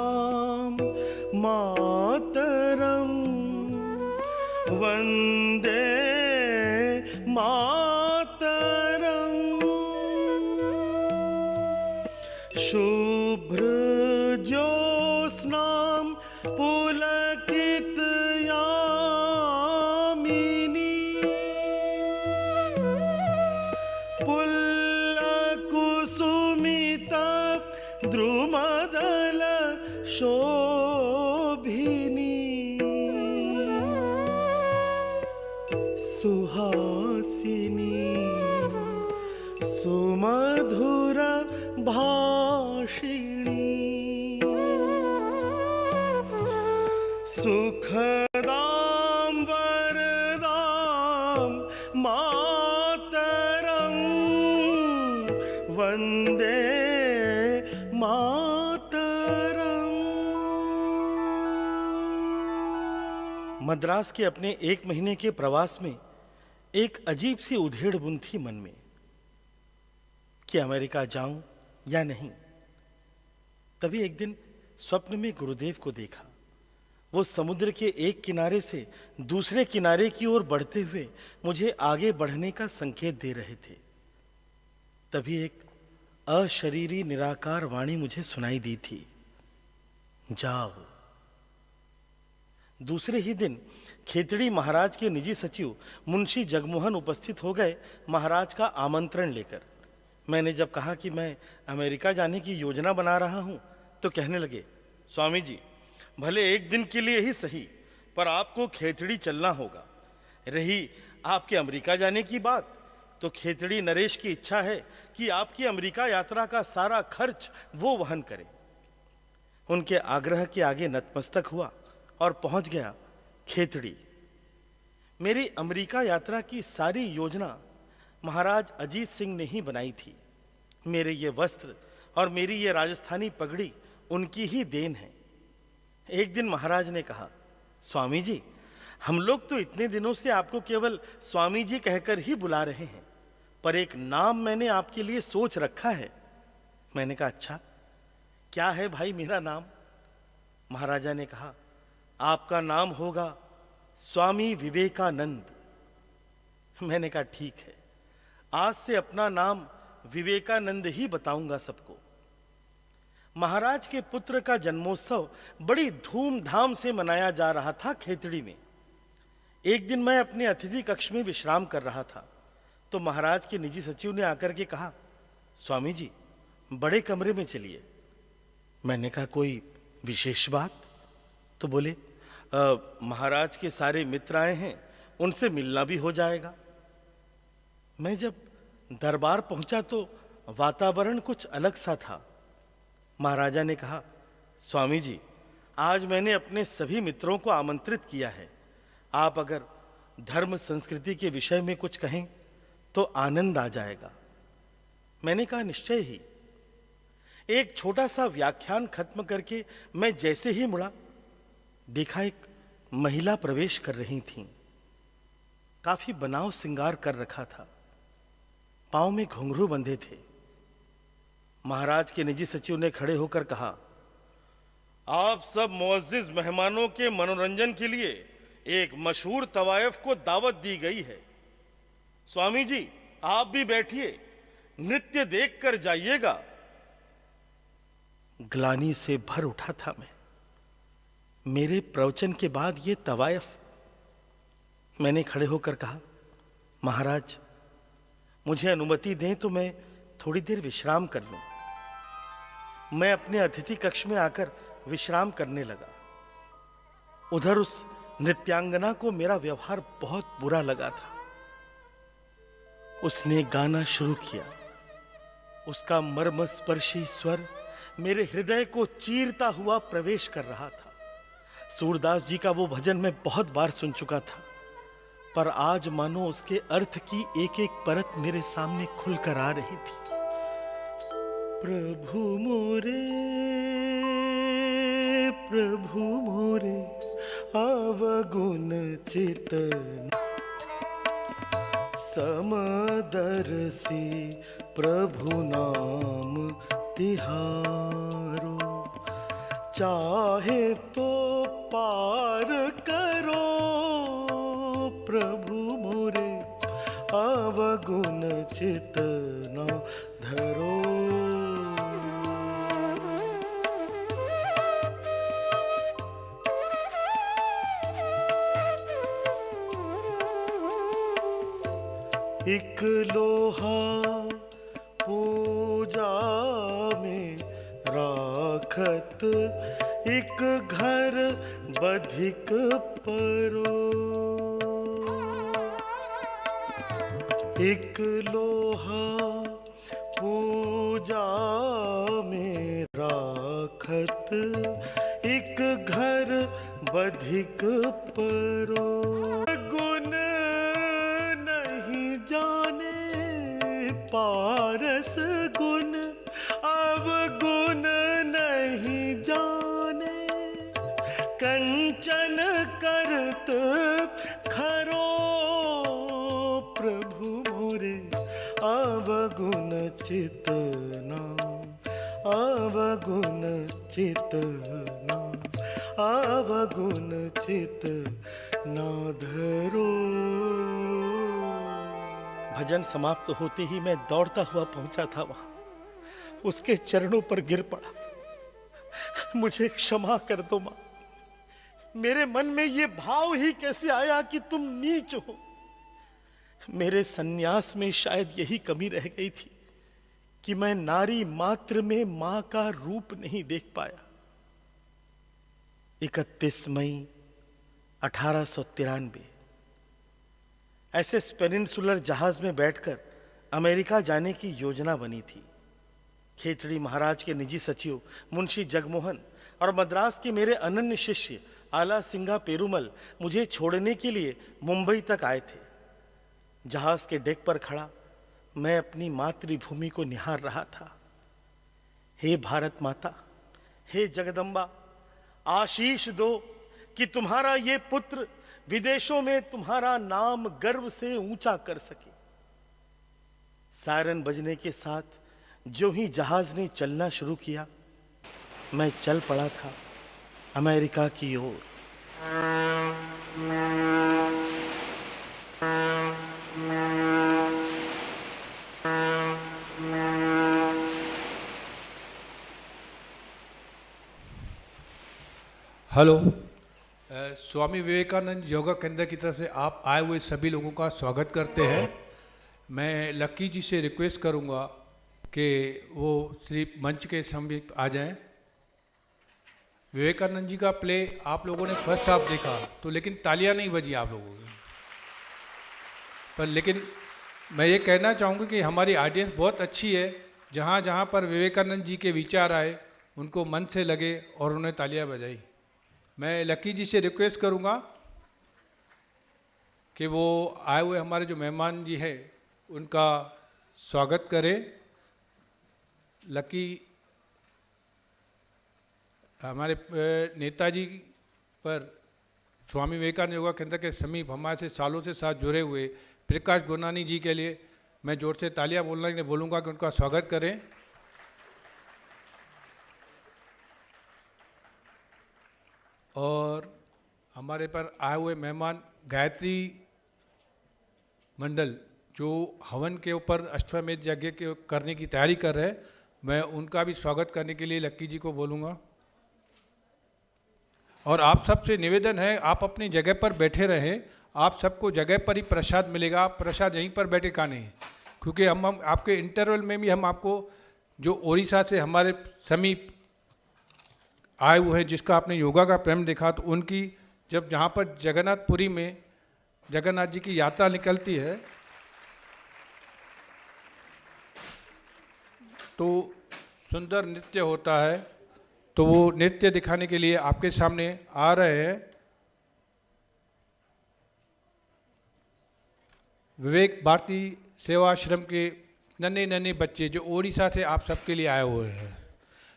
मातरम वंदे मातरम। शुभ्र ज्योत्स्नाम पुलकित यामिनी पुल्लकुसुमित द्रुमदल शोभिनी सुहासिनी सुमधुर भाषिणी सुखदां वरदां मातरं वन्दे मद्रास के अपने 1 महीने के प्रवास में एक अजीब सी उधेड़ बुन थी मन में कि अमेरिका जाऊं या नहीं। तभी एक दिन स्वप्न में गुरुदेव को देखा। वो समुद्र के एक किनारे से दूसरे किनारे की ओर बढ़ते हुए मुझे आगे बढ़ने का संकेत दे रहे थे। तभी एक अशरीरी निराकार वाणी मुझे सुनाई दी थी, जाओ। दूसरे ही दिन खेतड़ी महाराज के निजी सचिव मुंशी जगमोहन उपस्थित हो गए महाराज का आमंत्रण लेकर। मैंने जब कहा कि मैं अमेरिका जाने की योजना बना रहा हूं तो कहने लगे, स्वामी जी भले एक दिन के लिए ही सही, पर आपको खेतड़ी चलना होगा। रही आपके अमेरिका जाने की बात, तो खेतड़ी नरेश की इच्छा है कि आपकी अमेरिका यात्रा का सारा खर्च वो वहन करे। उनके आग्रह के आगे नतमस्तक हुआ और पहुंच गया खेतड़ी। मेरी अमेरिका यात्रा की सारी योजना महाराज अजीत सिंह ने ही बनाई थी। मेरे ये वस्त्र और मेरी ये राजस्थानी पगड़ी उनकी ही देन है। एक दिन महाराज ने कहा, स्वामी जी हम लोग तो इतने दिनों से आपको केवल स्वामी जी कहकर ही बुला रहे हैं, पर एक नाम मैंने आपके लिए सोच रखा है। मैंने कहा, अच्छा क्या है भाई मेरा नाम? महाराजा ने कहा, आपका नाम होगा स्वामी विवेकानंद। मैंने कहा, ठीक है, आज से अपना नाम विवेकानंद ही बताऊंगा सबको। महाराज के पुत्र का जन्मोत्सव बड़ी धूमधाम से मनाया जा रहा था खेतड़ी में। एक दिन मैं अपने अतिथि कक्ष में विश्राम कर रहा था तो महाराज के निजी सचिव ने आकर के कहा, स्वामी जी बड़े कमरे में चलिए। मैंने कहा, कोई विशेष बात? तो बोले, महाराज के सारे मित्र आए हैं, उनसे मिलना भी हो जाएगा। मैं जब दरबार पहुंचा तो वातावरण कुछ अलग सा था। महाराजा ने कहा, स्वामी जी आज मैंने अपने सभी मित्रों को आमंत्रित किया है। आप अगर धर्म संस्कृति के विषय में कुछ कहें तो आनंद आ जाएगा। मैंने कहा, निश्चय ही। एक छोटा सा व्याख्यान खत्म करके मैं जैसे ही मुड़ा, देखा एक महिला प्रवेश कर रही थीं। काफी बनाव श्रृंगार कर रखा था, पांव में घुंघरू बंधे थे। महाराज के निजी सचिव ने खड़े होकर कहा, आप सब मुअज्जिज मेहमानों के मनोरंजन के लिए एक मशहूर तवायफ को दावत दी गई है। स्वामी जी आप भी बैठिए, नृत्य देख कर जाइएगा। ग्लानि से भर उठा था मैं। मेरे प्रवचन के बाद ये तवायफ। मैंने खड़े होकर कहा, महाराज मुझे अनुमति दें तो मैं थोड़ी देर विश्राम कर लूं। मैं अपने अतिथि कक्ष में आकर विश्राम करने लगा। उधर उस नृत्यांगना को मेरा व्यवहार बहुत बुरा लगा था। उसने गाना शुरू किया। उसका मर्मस्पर्शी स्वर मेरे हृदय को चीरता हुआ प्रवेश कर रहा था। सूरदास जी का वो भजन मैं बहुत बार सुन चुका था, पर आज मानो उसके अर्थ की एक एक परत मेरे सामने खुलकर आ रही थी। प्रभु मोरे अवगुण चितन समदर्शी प्रभु नाम तिहारो, चाहे तो पार करो प्रभु मोरे अवगुण चितना धरो। एक लोहा पूजा में राखत, एक घर बधिक परो। एक लोहा पूजा में राखत, एक घर बधिक परो। गुण नहीं जाने पारस गुण, अवगुण नहीं जाने कंचन करत खरो प्रभु मोरे अवगुण चित नाम, अवगुण चित नाम, अवगुण चित ना धरो। भजन समाप्त होते ही मैं दौड़ता हुआ पहुंचा था वहां, उसके चरणों पर गिर पड़ा। मुझे क्षमा कर दो मां, मेरे मन में ये भाव ही कैसे आया कि तुम नीच हो। मेरे सन्यास में शायद यही कमी रह गई थी कि मैं नारी मात्र में मां का रूप नहीं देख पाया। 31 मई 1893 एसएस पेनिनसुलर जहाज में बैठकर अमेरिका जाने की योजना बनी थी। खेतड़ी महाराज के निजी सचिव मुंशी जगमोहन और मद्रास के मेरे अनन्य शिष्य आला सिंगा पेरुमल मुझे छोड़ने के लिए मुंबई तक आए थे। जहाज के डेक पर खड़ा मैं अपनी मातृभूमि को निहार रहा था। हे भारत माता, हे जगदम्बा, आशीष दो कि तुम्हारा ये पुत्र विदेशों में तुम्हारा नाम गर्व से ऊंचा कर सके। सायरन बजने के साथ जो ही जहाज ने चलना शुरू किया, मैं चल पड़ा था अमेरिका की ओर। हेलो, स्वामी विवेकानंद योगा केंद्र की तरफ से आप आए हुए सभी लोगों का स्वागत करते हैं। मैं लक्की जी से रिक्वेस्ट करूंगा कि वो श्री मंच के समीप आ जाएं। विवेकानंद जी का प्ले आप लोगों ने फर्स्ट हाफ देखा तो, लेकिन तालियां नहीं बजी आप लोगों की पर। लेकिन मैं ये कहना चाहूँगा कि हमारी ऑडियंस बहुत अच्छी है। जहाँ जहाँ पर विवेकानंद जी के विचार आए उनको मन से लगे और उन्हें तालियां बजाई। मैं लक्की जी से रिक्वेस्ट करूँगा कि वो आए हुए हमारे जो मेहमान जी हैं उनका स्वागत करें। लक्की हमारे नेताजी पर स्वामी विवेकानंद योगा केंद्र के समीप हमारे से सालों से साथ जुड़े हुए प्रकाश गुरनानी जी के लिए मैं जोर से तालियां बोलने के लिए बोलूँगा कि उनका स्वागत करें। और हमारे पर आए हुए मेहमान गायत्री मंडल जो हवन के ऊपर अश्वमेध यज्ञ के करने की तैयारी कर रहे हैं, मैं उनका भी स्वागत करने के लिए लक्की जी को बोलूँगा। और आप सबसे निवेदन है, आप अपनी जगह पर बैठे रहें। आप सबको जगह पर ही प्रसाद मिलेगा, प्रसाद यहीं पर बैठे का नहीं, क्योंकि हम आपके इंटरवल में भी हम आपको जो उड़ीसा से हमारे समीप आए हुए हैं जिसका आपने योगा का प्रेम देखा, तो उनकी जब जहाँ पर जगन्नाथपुरी में जगन्नाथ जी की यात्रा निकलती है तो सुंदर नृत्य होता है, तो वो नृत्य दिखाने के लिए आपके सामने आ रहे हैं विवेक भारती सेवाश्रम के नन्हे नन्हे बच्चे जो ओडिशा से आप सबके लिए आए हुए हैं।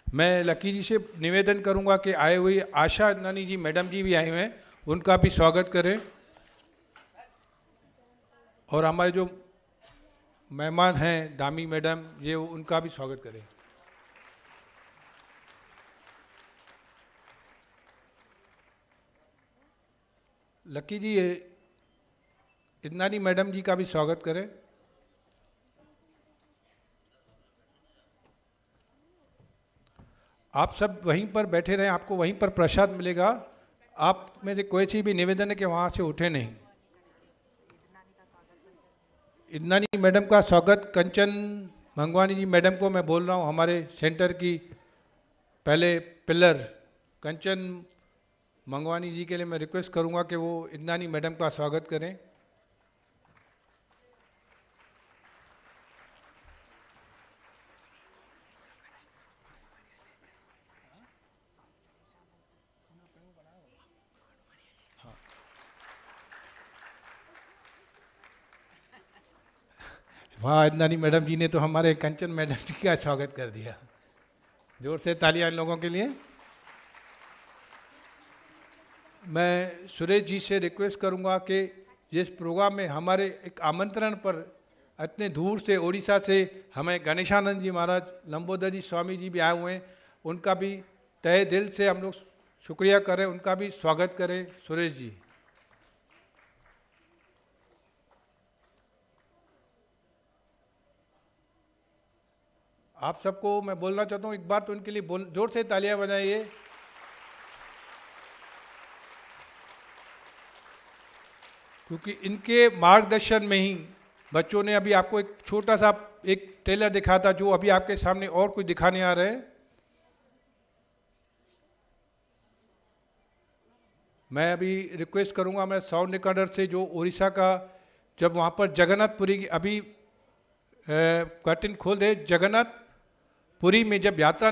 मैं लकी जी से निवेदन करूंगा कि आए हुए आशा नानी जी मैडम जी भी आए हुए हैं, उनका भी स्वागत करें। और हमारे जो मेहमान हैं दामी मैडम, ये उनका भी स्वागत करें। लकी जी इदनानी मैडम जी का भी स्वागत करें। आप सब वहीं पर बैठे रहें, आपको वहीं पर प्रसाद मिलेगा। आप मेरे कोई सी भी निवेदन है कि वहाँ से उठे नहीं। इदनानी मैडम का स्वागत कंचन मंगवानी जी मैडम को मैं बोल रहा हूँ, हमारे सेंटर की पहले पिलर कंचन मंगवानी जी के लिए मैं रिक्वेस्ट करूँगा कि वो इदनानी मैडम का स्वागत करें। वाह, इदनानी मैडम जी ने तो हमारे कंचन मैडम जी का स्वागत कर दिया। जोर से तालियां इन लोगों के लिए। मैं सुरेश जी से रिक्वेस्ट करूंगा कि जिस प्रोग्राम में हमारे एक आमंत्रण पर इतने दूर से उड़ीसा से हमें गणेशानंद जी महाराज, लंबोदर जी स्वामी जी भी आए हुए हैं, उनका भी तहे दिल से हम लोग शुक्रिया करें, उनका भी स्वागत करें। सुरेश जी, आप सबको मैं बोलना चाहता हूँ, एक बार तो उनके लिए जोर से तालियां बजाइए। क्योंकि इनके मार्गदर्शन में ही बच्चों ने, अभी आपको एक छोटा सा एक ट्रेलर दिखा था जो अभी आपके सामने और कुछ दिखाने आ रहे हैं। मैं अभी रिक्वेस्ट करूंगा, मैं साउंड रिकॉर्डर से जो उड़ीसा का, जब वहाँ पर जगन्नाथपुरी की अभी कर्टन खोल दे, जगन्नाथपुरी में जब यात्रा